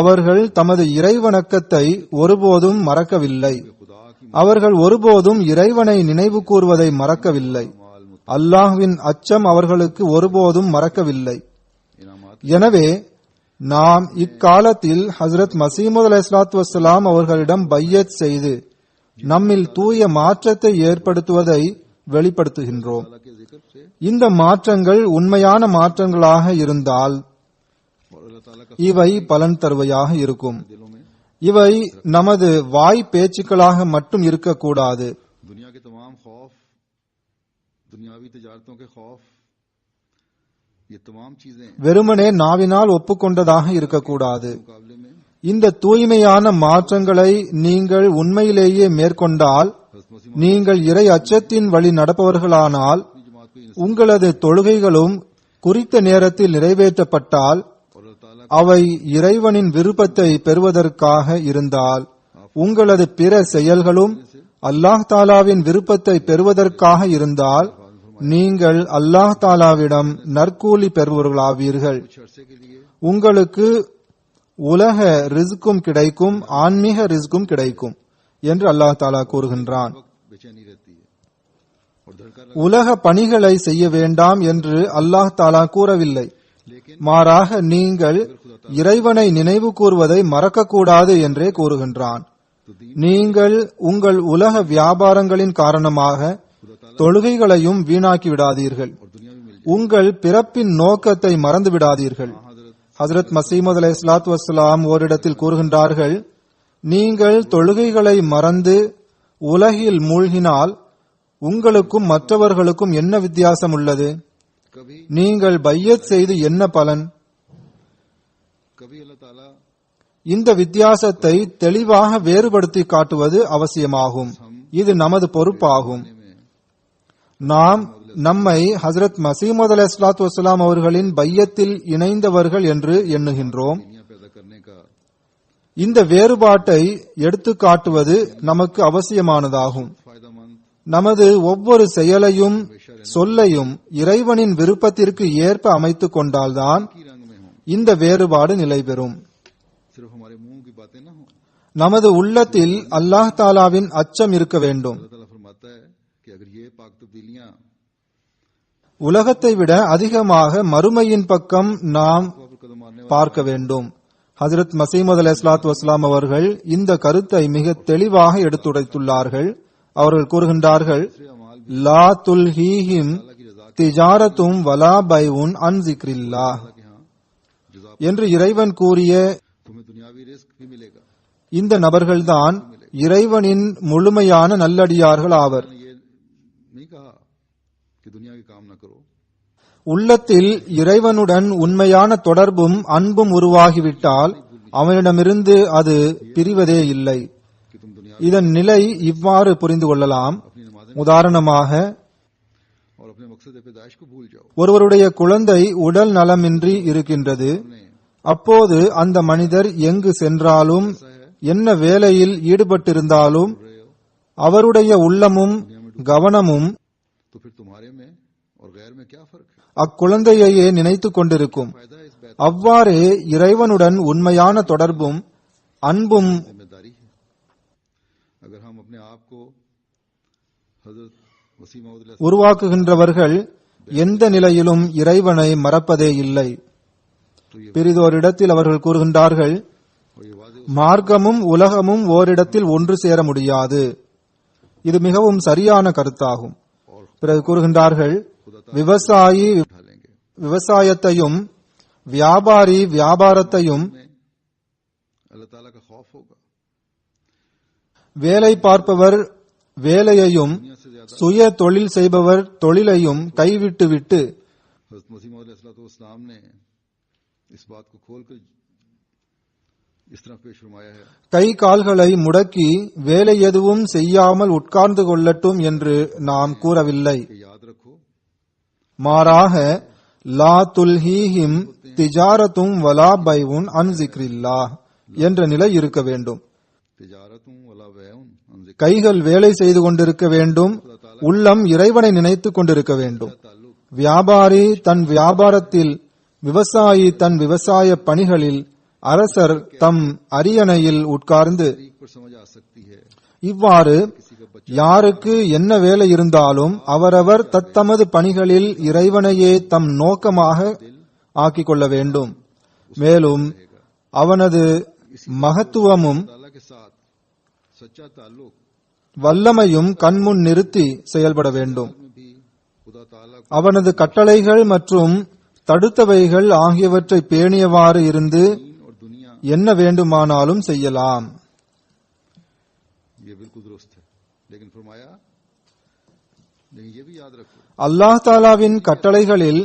அவர்கள் தமது இறைவணக்கத்தை ஒருபோதும் மறக்கவில்லை. खुदा की அவர்கள் ஒருபோதும் இறைவனை நினைவு கூறுவதை மறக்கவில்லை. அல்லாஹ்வின் அச்சம் அவர்களுக்கு ஒருபோதும் மறக்கவில்லை. इनामात எனவே நாம் இக்காலத்தில் ஹஜ்ரத் மசீமது அலைஹிஸ்ஸலாத்து வஸ்ஸலாம் அவர்களிடம் பையத் செய்து நம்மில் தூய மாற்றத்தை ஏற்படுத்துவதை வெளிப்படுத்துகின்றோம். ताला के जिक्र से இந்த மாற்றங்கள் உண்மையான மாற்றங்களாக இருந்தால் और अल्लाह ताला का இவை பலன் தருவையாக இருக்கும். दिलों में இவை நமது வாய் பேச்சுக்களாக மட்டும் இருக்கக்கூடாது. दुनिया के तमाम खौफ, दुनियावी तजारतों के खौफ, ये तमाम चीजें வெறுமனே நாவினால் ஒப்புக்கொண்டதாக இருக்கக்கூடாது. मुकाबले में இந்த தூய்மையான மாற்றங்களை நீங்கள் உண்மையிலேயே மேற்கொண்டால், हज़रत मसीह நீங்கள் இறை அச்சத்தின் வழி நடப்பவர்களானால், अपनी जमात को உங்களது தொழுகைகளும் குறித்த நேரத்தில் நிறைவேற்றப்பட்டால், और अल्लाह ताला அவை இறைவனின் விருப்பத்தை பெறுவதற்காக இருந்தால், உங்களது பிற செயல்களும் அல்லாஹ் தாலாவின் விருப்பத்தை பெறுவதற்காக இருந்தால், நீங்கள் அல்லாஹ் தாலாவிடம் நற்கூலி பெறுபவர்களாவீர்கள். कुछ अरसे के लिए உங்களுக்கு உலக ரிஸ்கும் கிடைக்கும், ஆன்மீக ரிஸ்கும் கிடைக்கும் என்று அல்லாஹ் தாலா கூறுகின்றான். वक्त बेचैनी रहती है और धड़का உலக பணிகளை செய்ய வேண்டாம் என்று அல்லாஹ் தாலா கூறவில்லை. लेकिन மாறாக நீங்கள் இறைவனை நினைவு கூறுவதை மறக்கக்கூடாது என்றே கூறுகின்றான். तो दीन நீங்கள் உங்கள் உலக வியாபாரங்களின் காரணமாக தொழுகைகளையும் வீணாக்கி விடாதீர்கள். உங்கள் பிறப்பின் நோக்கத்தை மறந்து விடாதீர்கள். ஹஜ்ரத் மசீமது அலைஹிஸ்ஸலாத்து வஸ்ஸலாம் ஓரிடத்தில் கூறுகின்றார்கள், நீங்கள் தொழுகைகளை மறந்து உலகில் மூழ்கினால் உங்களுக்கும் மற்றவர்களுக்கும் என்ன வித்தியாசம் உள்ளது? நீங்கள் பையத் செய்து என்ன பலன்? இந்த வித்தியாசத்தை தெளிவாக வேறுபடுத்தி காட்டுவது அவசியமாகும். இது நமது பொறுப்பாகும். நாம் நம்மை ஹஜ்ரத் மசீமது அலைஹிஸ்ஸலாத்து வஸ்ஸலாம் அவர்களின் பையத்தில் இணைந்தவர்கள் என்று எண்ணுகின்றோம். இந்த வேறுபாட்டை எடுத்து காட்டுவது நமக்கு அவசியமானதாகும். நமது ஒவ்வொரு செயலையும் சொல்லையும் இறைவனின் விருப்பத்திற்கு ஏற்ப அமைத்துக் கொண்டால்தான் இந்த வேறுபாடு நிலை பெறும். நமது உள்ளத்தில் அல்லாஹ் தாலாவின் அச்சம் இருக்க வேண்டும். உலகத்தை விட அதிகமாக மறுமையின் பக்கம் நாம் பார்க்க வேண்டும். ஹஜ்ரத் மசீமது அலைஹிஸ்ஸலாத்து வஸ்ஸலாம் அவர்கள் இந்த கருத்தை மிக தெளிவாக எடுத்துரைத்துள்ளார்கள். அவர்கள் கூறுகின்றார்கள், லா துல்ஹீஹிம் திஜாரத்தும் வலா பைஉன் அன் ஸிக்ரில்லாஹ் என்று இறைவன் கூறிய இந்த நபர்கள்தான் இறைவனின் முழுமையான நல்லடியார்கள் ஆவர். உள்ளத்தில் இறைவனுடன் உண்மையான தொடர்பும் அன்பும் உருவாகிவிட்டால் அவனிடமிருந்து அது பிரிவதே இல்லை. இதன் நிலை இவ்வாறு புரிந்து கொள்ளலாம். உதாரணமாக, ஒருவருடைய குழந்தை உடல் நலமின்றி இருக்கின்றது. அப்போது அந்த மனிதர் எங்கு சென்றாலும் என்ன வேலையில் ஈடுபட்டிருந்தாலும் அவருடைய உள்ளமும் கவனமும் அக்குழந்தையையே நினைத்துக் கொண்டிருக்கும். அவ்வாறே இறைவனுடன் உண்மையான தொடர்பும் அன்பும் உருவாக்குகின்றவர்கள் எந்த நிலையிலும் இறைவனை மறப்பதே இல்லை. பிறிதோரிடத்தில் அவர்கள் கூறுகின்றார்கள், மார்க்கமும் உலகமும் ஓரிடத்தில் ஒன்று சேர முடியாது. இது மிகவும் சரியான கருத்தாகும். பிறகு கூறுகின்றார்கள், விவசாயி விவசாயத்தையும் வியாபாரி வியாபாரத்தையும் வேலை பார்ப்பவர் வேலையையும் சுய தொழில் செய்பவர் தொழிலையும் கைவிட்டுவிட்டு கை கால்களை முடக்கி வேலை எதுவும் செய்யாமல் உட்கார்ந்து கொள்ளட்டும் என்று நாம் கூறவில்லை. மாறாக லா துல்ஹீஹிம் திஜாரத்தும் வலா பைஉன் அன் ஸிக்ரில்லாஹ் என்ற நிலை இருக்க வேண்டும். கைகள் வேலை செய்து கொண்டிருக்க வேண்டும், உள்ளம் இறைவனை நினைத்துக் கொண்டிருக்க வேண்டும். வியாபாரி தன் வியாபாரத்தில், விவசாயி தன் விவசாய பணிகளில், அரசர் தம் அரியணையில் உட்கார்ந்து, இவ்வாறு யாருக்கு என்ன வேலை இருந்தாலும் அவரவர் தத்தமது பணிகளில் இறைவனையே தம் நோக்கமாக ஆக்கிக் கொள்ள வேண்டும். மேலும் அவனது மகத்துவமும் வல்லமையும் கண்முன் நிறுத்தி செயல்பட வேண்டும். அவனது கட்டளைகள் மற்றும் தடுத்தவைகள் ஆகியவற்றை பேணியவாறு இருந்து என்ன வேண்டுமானாலும் செய்யலாம். அல்லாஹ் தாலாவின் கட்டளைகளில்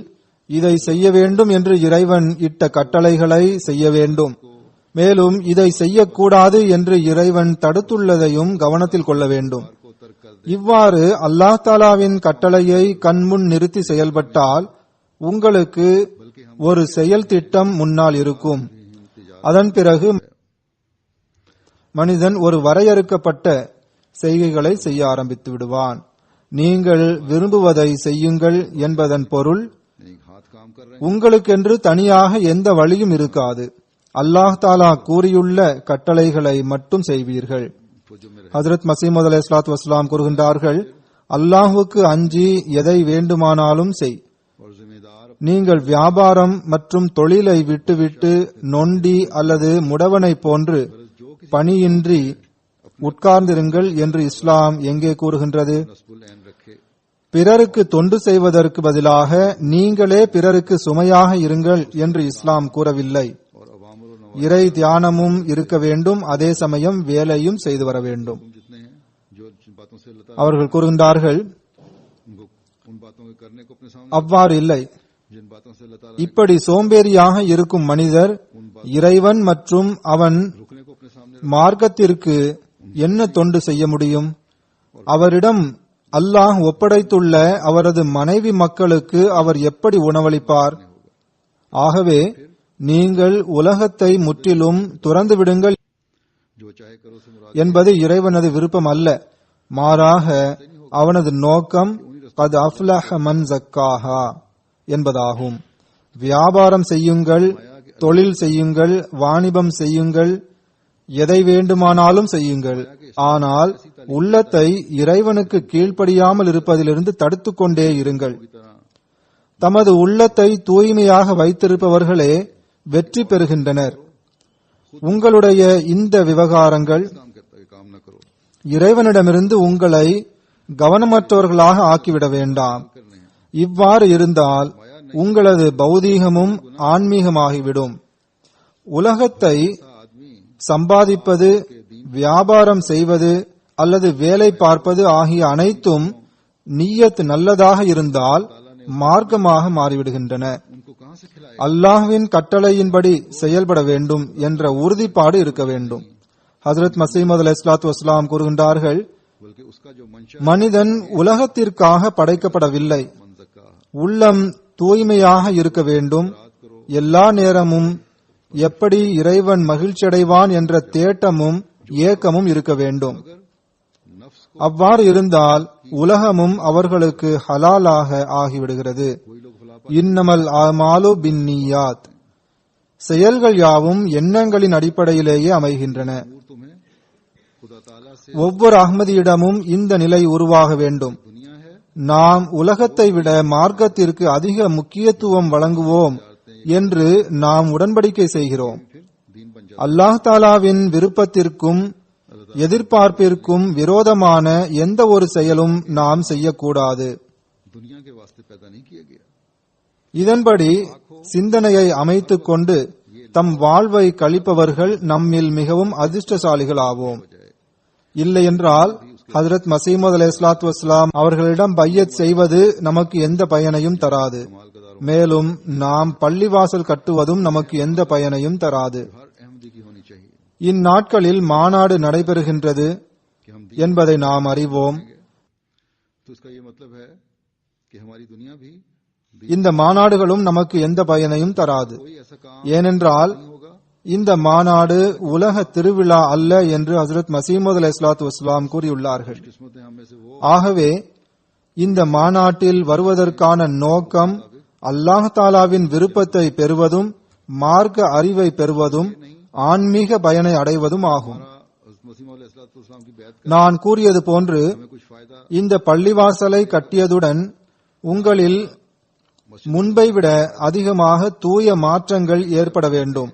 இதை செய்ய வேண்டும் என்று இறைவன் இட்ட கட்டளைகளை செய்ய வேண்டும். மேலும் இதை செய்யக்கூடாது என்று இறைவன் தடுத்துள்ளதையும் கவனத்தில் கொள்ள வேண்டும். இவ்வாறு அல்லாஹ் தாலாவின் கட்டளையை கண்முன் நிறுத்தி செயல்பட்டால் உங்களுக்கு ஒரு செயல் திட்டம் முன்னால் இருக்கும். அதன் பிறகு மனிதன் ஒரு வரையறுக்கப்பட்ட செய்கைகளை செய்ய ஆரம்பித்து விடுவான். நீங்கள் விரும்புவதை செய்யுங்கள் என்பதன் பொருள் உங்களுக்கென்று தனியாக எந்த வழியும் இருக்காது. அல்லாஹ் தாலா கூறியுள்ள கட்டளைகளை மட்டும் செய்வீர்கள். ஹஜ்ரத் மசீமது அலைஹிஸ்ஸலாத்து வஸ்ஸலாம் கூறுகின்றார்கள், அல்லாஹுக்கு அஞ்சி எதை வேண்டுமானாலும் செய். நீங்கள் வியாபாரம் மற்றும் தொழிலை விட்டுவிட்டு நொண்டி அல்லது முடவனை போன்று பணியின்றி உட்கார்ந்திருங்கள் என்று இஸ்லாம் எங்கே கூறுகின்றது? பிறருக்கு தொண்டு செய்வதற்கு பதிலாக நீங்களே பிறருக்கு சுமையாக இருங்கள் என்று இஸ்லாம் கூறவில்லை. இறை தியானமும் இருக்க வேண்டும், அதே சமயம் வேலையும் செய்து வர வேண்டும். அவர்கள் கூறுகின்றார்கள், அவ்வாறு இல்லை. இப்படி சோம்பேறியாக இருக்கும் மனிதர் இறைவன் மற்றும் அவன் மார்க்கத்திற்கு என்ன தொண்டு செய்ய முடியும்? அவரிடம் அல்லாஹ் ஒப்படைத்துள்ள அவரது மனைவி மக்களுக்கு அவர் எப்படி உணவளிப்பார்? ஆகவே நீங்கள் உலகத்தை முற்றிலும் துறந்து விடுங்கள் என்பது இறைவனது விருப்பம் அல்ல. மாறாக அவனது நோக்கம் கத் அஃப்லஹ மன் ஸக்காஹா என்பதாகும். வியாபாரம் செய்யுங்கள், தொழில் செய்யுங்கள், வாணிபம் செய்யுங்கள், எதை வேண்டுமானாலும் செய்யுங்கள். ஆனால் உள்ளத்தை இறைவனுக்கு கீழ்ப்படியாமல் இருப்பதிலிருந்து தடுத்துக் கொண்டே இருங்கள். தமது உள்ளத்தை தூய்மையாக வைத்திருப்பவர்களே வெற்றி பெறுகின்றனர். உங்களுடைய இந்த விவகாரங்கள் இறைவனிடமிருந்து உங்களை கவனமற்றவர்களாக ஆக்கிவிட வேண்டாம். இவ்வாறு இருந்தால் உங்களது பௌதீகமும் ஆன்மீகமாகிவிடும். உலகத்தை சம்பாதிப்பது, வியாபாரம் செய்வது அல்லது வேலை பார்ப்பது ஆகிய அனைத்தும் நிய்யத் நல்லதாக இருந்தால் மார்க்கமாக மாறிவிடுகின்றன. அல்லாஹ்வின் கட்டளையின்படி செயல்பட வேண்டும் என்ற உறுதிப்பாடு இருக்க வேண்டும். ஹஜ்ரத் மஸீஹ் அலைஹிஸ்ஸலாத்து வஸ்ஸலாம் கூறுகின்றார்கள், மனிதன் உலகத்திற்காக படைக்கப்படவில்லை. உள்ளம் தூய்மையாக இருக்க வேண்டும். எல்லா நேரமும் எப்படி இறைவன் மகிழ்ச்சியடைவான் என்ற தேட்டமும் ஏக்கமும் இருக்க வேண்டும். அவ்வாறு இருந்தால் உலகமும் அவர்களுக்கு ஹலாலாக ஆகிவிடுகிறது. இன்னமல் அமாலு பின்னியாத், செயல்கள் யாவும் எண்ணங்களின் அடிப்படையிலேயே அமைகின்றன. ஒவ்வொரு அஹ்மதியிடமும் இந்த நிலை உருவாக வேண்டும். நாம் உலகத்தை விட மார்க்கத்திற்கு அதிக முக்கியத்துவம் வழங்குவோம் என்று நாம் உடன்படிக்கை செய்கிறோம். அல்லாஹ் தாலாவின் விருப்பத்திற்கும் எதிர்பார்ப்பிற்கும் விரோதமான எந்த ஒரு செயலும் நாம் செய்யக்கூடாது. இதன்படி சிந்தனையை அமைத்துக் கொண்டு தம் வாழ்வை கழிப்பவர்கள் நம்மில் மிகவும் அதிர்ஷ்டசாலிகள் ஆவோம். இல்லையென்றால் ஹஜ்ரத் மஸீஹ் அலைஹிஸ்ஸலாத்து வஸ்ஸலாம் அவர்களிடம் பையத் செய்வது நமக்கு எந்த பயனையும் தராது. மேலும் நாம் பள்ளிவாசல் கட்டுவதும் நமக்கு எந்த பயனையும் தராது. இந்நாட்களில் மாநாடு நடைபெறுகின்றது என்பதை நாம் அறிவோம். இந்த மாநாடுகளும் நமக்கு எந்த பயனையும் தராது. ஏனென்றால் இந்த மாநாடு உலக திருவிழா அல்ல என்று ஹஜ்ரத் மஸீஹ் அலைஹிஸ்ஸலாத்து வஸ்ஸலாம் கூறியுள்ளார்கள். ஆகவே இந்த மாநாட்டில் வருவதற்கான நோக்கம் அல்லாஹ் தாலாவின் விருப்பத்தை பெறுவதும், மார்க்க அறிவை பெறுவதும், ஆன்மீக பயனை அடைவதும் ஆகும். நான் கூறியது போன்று இந்த பள்ளிவாசலை கட்டியதுடன் உங்களில் முன்பை விட அதிகமாக தூய மாற்றங்கள் ஏற்பட வேண்டும்.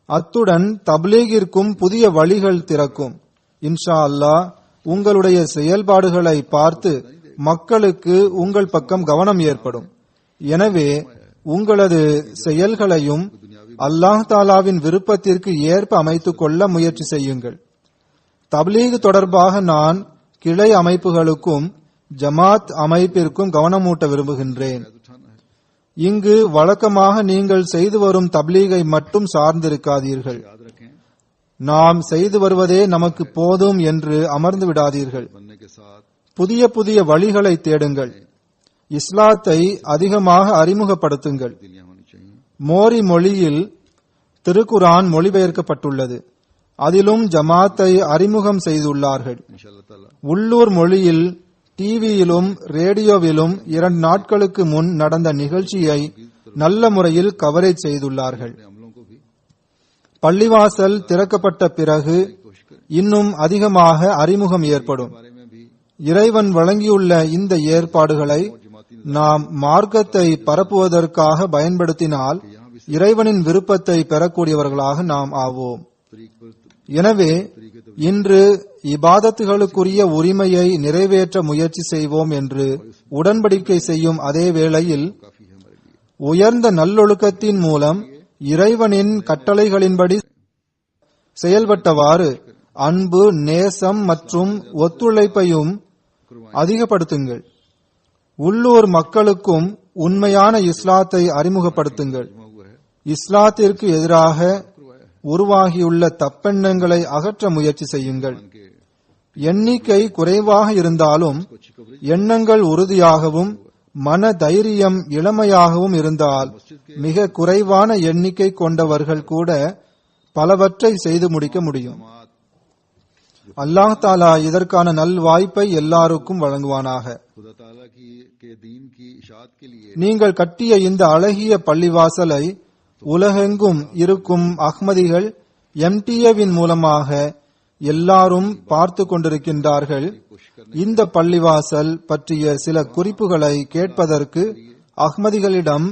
அத்துடன் தப்லீகிற்கும் புதிய வழிகள் திறக்கும். இன்ஷா அல்லாஹ் உங்களுடைய செயல்பாடுகளை பார்த்து மக்களுக்கு உங்கள் பக்கம் கவனம் ஏற்படும். எனவே உங்களது செயல்களையும் அல்லாஹ் தாலாவின் விருப்பத்திற்கு ஏற்ப அமைத்துக் கொள்ள முயற்சி செய்யுங்கள். தப்லீக் தொடர்பாக நான் கிளை அமைப்புகளுக்கும் ஜமாத் அமைப்பிற்கும் கவனமூட்ட விரும்புகின்றேன். இங்கு வழக்கமாக நீங்கள் செய்து வரும் தப்லீகை மட்டும் சார்ந்திருக்காதீர்கள். நாம் செய்து வருவதே நமக்கு போதும் என்று அமர்ந்து விடாதீர்கள். புதிய புதிய வழிகளை தேடுங்கள். இஸ்லாத்தை அதிகமாக அறிமுகப்படுத்துங்கள். மோரி மொழியில் திருக்குரான் மொழிபெயர்க்கப்பட்டுள்ளது. அதிலும் ஜமாத்தை அறிமுகம் செய்துள்ளார்கள். உள்ளூர் மொழியில் டிவியிலும் ரேடியோவிலும் 2 நாட்களுக்கு முன் நடந்த நிகழ்ச்சியை நல்ல முறையில் கவரேஜ் செய்துள்ளார்கள். பள்ளிவாசல் திறக்கப்பட்ட பிறகு இன்னும் அதிகமாக அறிமுகம் ஏற்படும். இறைவன் வழங்கியுள்ள இந்த ஏற்பாடுகளை நாம் மார்க்கத்தை பரப்புவதற்காக பயன்படுத்தினால் இறைவனின் விருப்பத்தை பெறக்கூடியவர்களாக நாம் ஆவோம். எனவே இன்று இபாதத்துகளுக்குரிய உரிமையை நிறைவேற்ற முயற்சி செய்வோம் என்று உடன்படிக்கை செய்யும் அதே வேளையில் உயர்ந்த நல்லொழுக்கத்தின் மூலம் இறைவனின் கட்டளைகளின்படி செயல்பட்டவாறு அன்பு, நேசம் மற்றும் ஒத்துழைப்பையும் அதிகப்படுத்துங்கள். உள்ளூர் மக்களுக்கும் உண்மையான இஸ்லாத்தை அறிமுகப்படுத்துங்கள். இஸ்லாத்திற்கு எதிராக உருவாகியுள்ள தப்பெண்ணங்களை அகற்ற முயற்சி செய்யுங்கள். எண்ணிக்கை குறைவாக இருந்தாலும் எண்ணங்கள் உறுதியாகவும் மன தைரியம் இளமையாகவும் இருந்தால் மிக குறைவான எண்ணிக்கை கொண்டவர்கள் கூட பலவற்றை செய்து முடிக்க முடியும். அல்லாஹ் தாலா இதற்கான நல் வாய்ப்பை எல்லாருக்கும் வழங்குவானாக. நீங்கள் கட்டிய இந்த அழகிய பள்ளிவாசலை உலகெங்கும் இருக்கும் அஹ்மதிகள் MTA-வின் மூலமாக எல்லாரும் பார்த்து கொண்டிருக்கின்றார்கள். இந்த பள்ளிவாசல் பற்றிய சில குறிப்புகளை கேட்பதற்கு அஹ்மதிகளிடம்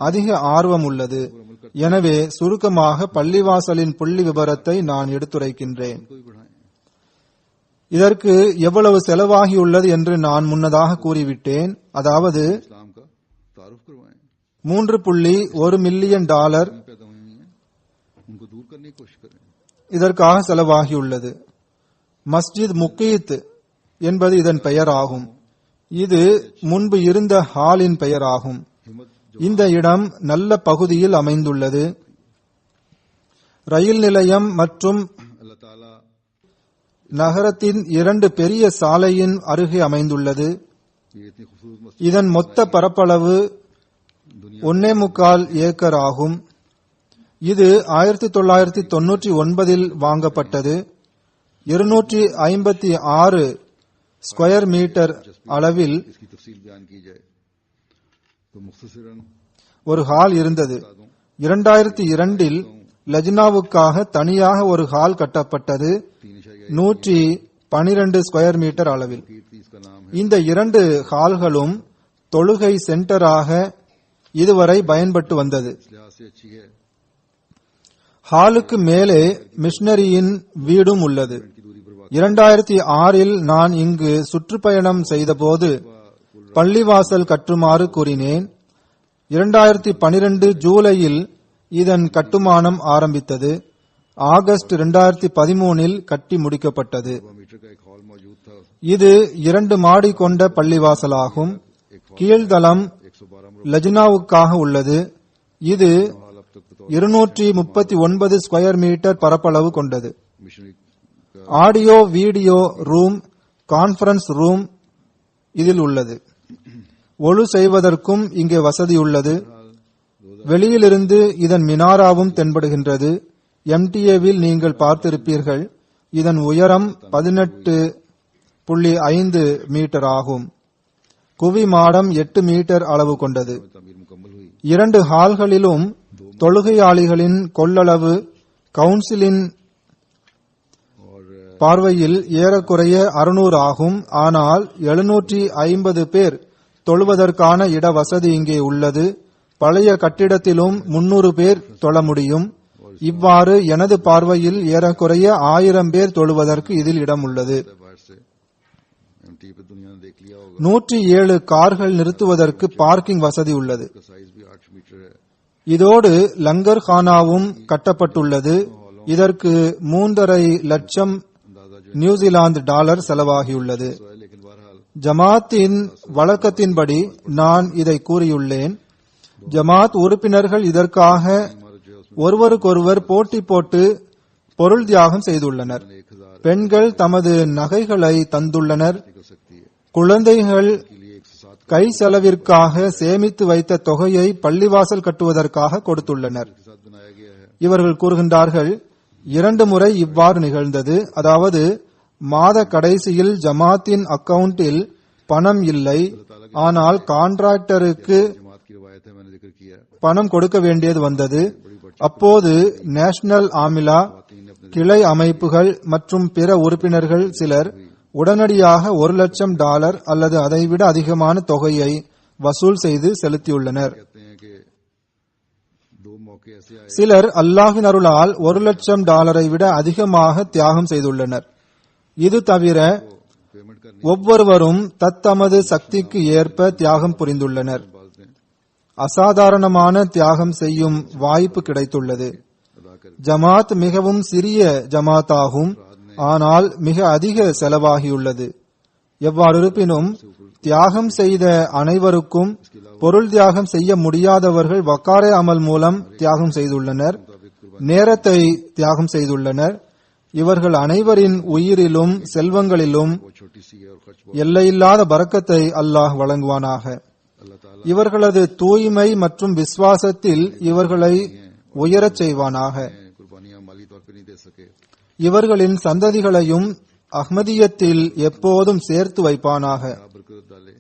அதிக ஆர்வம் உள்ளது. எனவே சுருக்கமாக பள்ளிவாசலின் புள்ளி விபரத்தை நான் எடுத்துரைக்கின்றேன். இதற்கு எவ்வளவு செலவாகியுள்ளது என்று நான் முன்னதாக கூறிவிட்டேன். அதாவது $3.1 மில்லியன் இதற்காக செலவாகியுள்ளது. மஸ்ஜித் முகீத் என்பது இதன் பெயர் ஆகும். இது முன்பு இருந்த ஹாலின் பெயர் ஆகும். இந்த இடம் நல்ல பகுதியில் அமைந்துள்ளது. ரயில் நிலையம் மற்றும் நகரத்தின் 2 பெரிய சாலையின் அருகே அமைந்துள்ளது. இதன் மொத்த பரப்பளவு 1.25 ஏக்கர் ஆகும். இது 1999 வாங்கப்பட்டது. 256 ஸ்கொயர் மீட்டர் அளவில் ஒரு ஹால் இருந்தது. 2002 லஜ்னாவுக்காக தனியாக ஒரு ஹால் கட்டப்பட்டது. 112 ஸ்கொயர் மீட்டர் அளவில். இந்த 2 ஹால்களும் தொழுகை சென்டராக இதுவரை பயன்பட்டு வந்தது. ஹாலுக்கு மேலே மிஷனரியின் வீடும் உள்ளது. 2006 நான் இங்கு சுற்றுப்பயணம் செய்தபோது பள்ளிவாசல் கட்டுமாறு கூறினேன். 2012 ஜூலையில் இதன் கட்டுமானம் ஆரம்பித்தது. ஆகஸ்ட் 2013 கட்டி முடிக்கப்பட்டது. இது 2 மாடி கொண்ட பள்ளிவாசலாகும். கீழ்தளம் லஜ்னாவுக்காக உள்ளது. இது 239 ஸ்கொயர் மீட்டர் பரப்பளவு கொண்டது. Audio video room, conference room இதில் உள்ளது. ஒழு செய்வதற்கும் இங்கே வசதி உள்ளது. வெளியிலிருந்து இதன் மினாராவும் தென்படுகின்றது. MTA-வில் நீங்கள் பார்த்திருப்பீர்கள். இதன் உயரம் 18.5 மீட்டர் ஆகும். குவி மாடம் 8 மீட்டர் அளவு கொண்டது. 2 ஹால்களிலும் தொழுகையாளிகளின் கொள்ளளவு கவுன்சிலின் பார்வையில் ஏறக்குறைய 600 ஆகும். ஆனால் 750 பேர் தொழுவதற்கான இட வசதி இங்கே உள்ளது. பழைய கட்டிடத்திலும் 300 பேர் தொழ முடியும். இவ்வாறு எனது பார்வையில் ஏறக்குறைய 1000 பேர் தொழுவதற்கு இதில் இடம் உள்ளது. 107 கார்கள் நிறுத்துவதற்கு பார்க்கிங் வசதி உள்ளது. இதோடு லங்கர் கானாவும் கட்டப்பட்டுள்ளது. இதற்கு 3.5 லட்சம் நியூசிலாந்து டாலர் செலவாகியுள்ளது. ஜமாத்தின் வழக்கத்தின்படி நான் இதை கூறியுள்ளேன். ஜமாத் உறுப்பினர்கள் இதற்காக ஒருவருக்கொருவர் போட்டி போட்டு பொருள் தியாகம் செய்துள்ளனர். பெண்கள் தமது நகைகளை தந்துள்ளனர். குழந்தைகள் கை செலவிற்காக சேமித்து வைத்த தொகையை பள்ளிவாசல் கட்டுவதற்காக கொடுத்துள்ளனர். இவர்கள் கூறுகின்றார்கள், 2 முறை இவ்வாறு நிகழ்ந்தது. அதாவது மாத கடைசியில் ஜமாத்தின் அக்கவுண்டில் பணம் இல்லை, ஆனால் கான்ட்ராக்டருக்கு பணம் கொடுக்க வேண்டியது வந்தது. அப்போது நேஷனல் ஆமிலா, கிளை அமைப்புகள் மற்றும் பிற உறுப்பினர்கள் சிலர் உடனடியாக $1 லட்சம் அல்லது அதைவிட அதிகமான தொகையை வசூல் செய்து செலுத்தியுள்ளனர். मौके ऐसे आए சிலர் அல்லாஹ்வின் அருளால் $1,00,000 விட அதிகமாக தியாகம் செய்துள்ளனர். இது தவிர पेमेंट करने ஒவ்வொருவரும் தத்தமது சக்திக்கு ஏற்ப தியாகம் புரிந்துள்ளனர். बाज ने அசாதாரணமான தியாகம் செய்யும் வாய்ப்பு கிடைத்துள்ளது. अदा कर ஜமாத் மிகவும் சிறிய ஜமாத்தாகும், ஆனால் மிக அதிக செலவாகியுள்ளது. எவ்வாறு இருப்பினும் தியாகம் செய்த அனைவருக்கும் பொருள் தியாகம் செய்ய முடியாதவர்கள் வக்காரே அமல் மூலம் தியாகம் செய்துள்ளனர், நேரத்தை தியாகம் செய்துள்ளனர். இவர்கள் அனைவரின் உயிரிலும் செல்வங்களிலும் वो छोटी सी है और खर्च எல்லையில்லாத பரக்கத்தை அல்லாஹ் வழங்குவானாக. अल्लाह ताला இவர்களது தூய்மை மற்றும் விசுவாசத்தில் இவர்களை உயரச் செய்வானாக. कुर्बानियां माली तौर पे नहीं दे सके இவர்களின் சந்ததிகளையும் அஹ்மதியத்தில் எப்போதும் சேர்த்து வைப்பானாக. बरकत डाले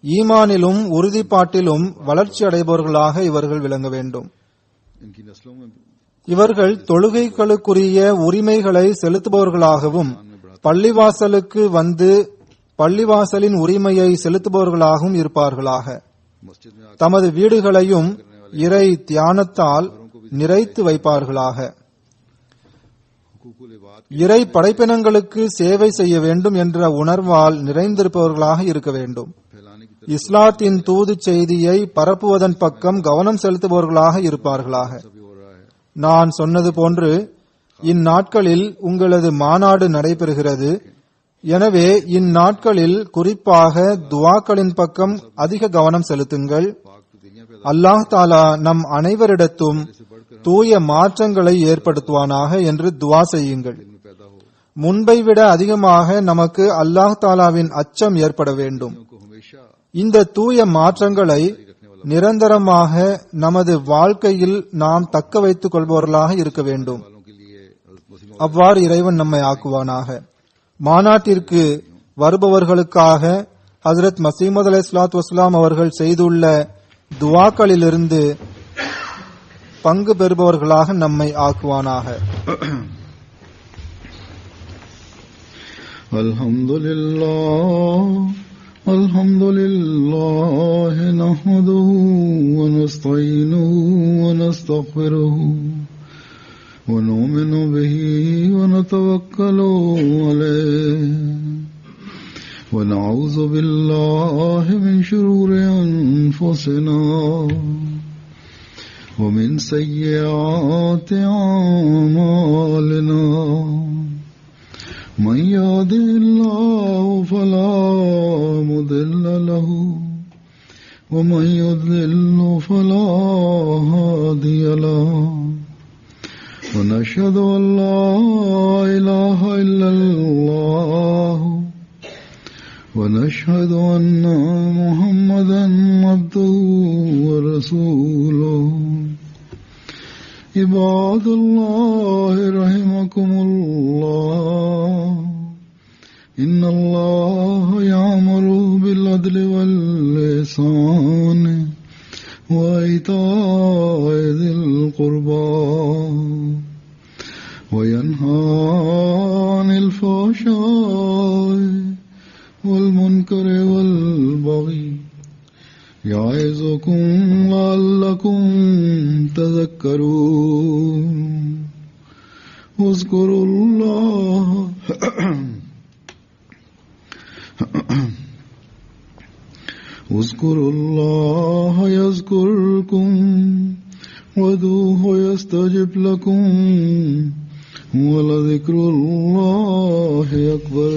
ஈமானிலும் உறுதிப்பாட்டிலும் வளர்ச்சி அடைபவர்களாக இவர்கள் விளங்க வேண்டும். इनकी नस्लों में இவர்கள் தொழுகைகளுக்குரிய உரிமைகளை செலுத்துபவர்களாகவும் பள்ளிவாசலுக்கு வந்து பள்ளிவாசலின் உரிமையை செலுத்துபவர்களாகவும் இருப்பார்களாக. मस्जिद में आकर தமது வீடுகளையும் இறை தியானத்தால் நிறைத்து வைப்பார்களாக. हुकूकुल इबाद இறை படைப்பினங்களுக்கு சேவை செய்ய வேண்டும் என்ற உணர்வால் நிறைந்திருப்பவர்களாக இருக்க வேண்டும். फैलाने की இஸ்லாத்தின் தூது செய்தியை பரப்புவதன் பக்கம் கவனம் செலுத்துபவர்களாக இருப்பார்களாக. तरफ भी हो रहा है நான் சொன்னது போன்று இந்நாட்களில் உங்களது மாநாடு நடைபெறுகிறது. எனவே இந்நாட்களில் குறிப்பாக துஆக்களின் பக்கம் அதிக கவனம் செலுத்துங்கள். पाक तो दुनिया पे அல்லாஹ் தாலா நம் அனைவரிடத்தும் தூய மாற்றங்களை ஏற்படுத்துவானாக என்று துஆ செய்யுங்கள். में पैदा हो முன்பை விட அதிகமாக நமக்கு அல்லாஹ் தாலாவின் அச்சம் ஏற்பட வேண்டும். को हमेशा இந்த தூய மாற்றங்களை நிரந்தரமாக நமது வாழ்க்கையில் நாம் தக்க வைத்துக் கொள்பவர்களாக இருக்க வேண்டும். वालों के लिए हज़रत मसीह அவ்வாறு இறைவன் நம்மை ஆக்குவானாக. மாநாட்டிற்கு வருபவர்களுக்காக ஹஜ்ரத் மசீமது அலைஹிஸ்ஸலாத்து வஸ்ஸலாம் அவர்கள் செய்துள்ள துஆக்களிலிருந்து பங்கு பெறுபவர்களாக நம்மை ஆக்குவானாக. الحمد لله نحمده ونستعينه ونستغفره ونؤمن به ونتوكل عليه ونعوذ بالله من شرور أنفسنا ومن سيئات أعمالنا من يهده الله فلا مضل له ومن يضلل فلا هادي له ونشهد أن لا إله إلا الله ونشهد أن محمدا عبده ورسوله عباد الله رحمكم الله إن الله يأمر بالعدل والإحسان وإيتاء ذي القربى وينهى عن الفحشاء والمنكر والبغي يعظكم لعلكم تذكرون اذكروا الله اذكروا الله يذكركم وادعوه يستجب لكم ولذكر الله أكبر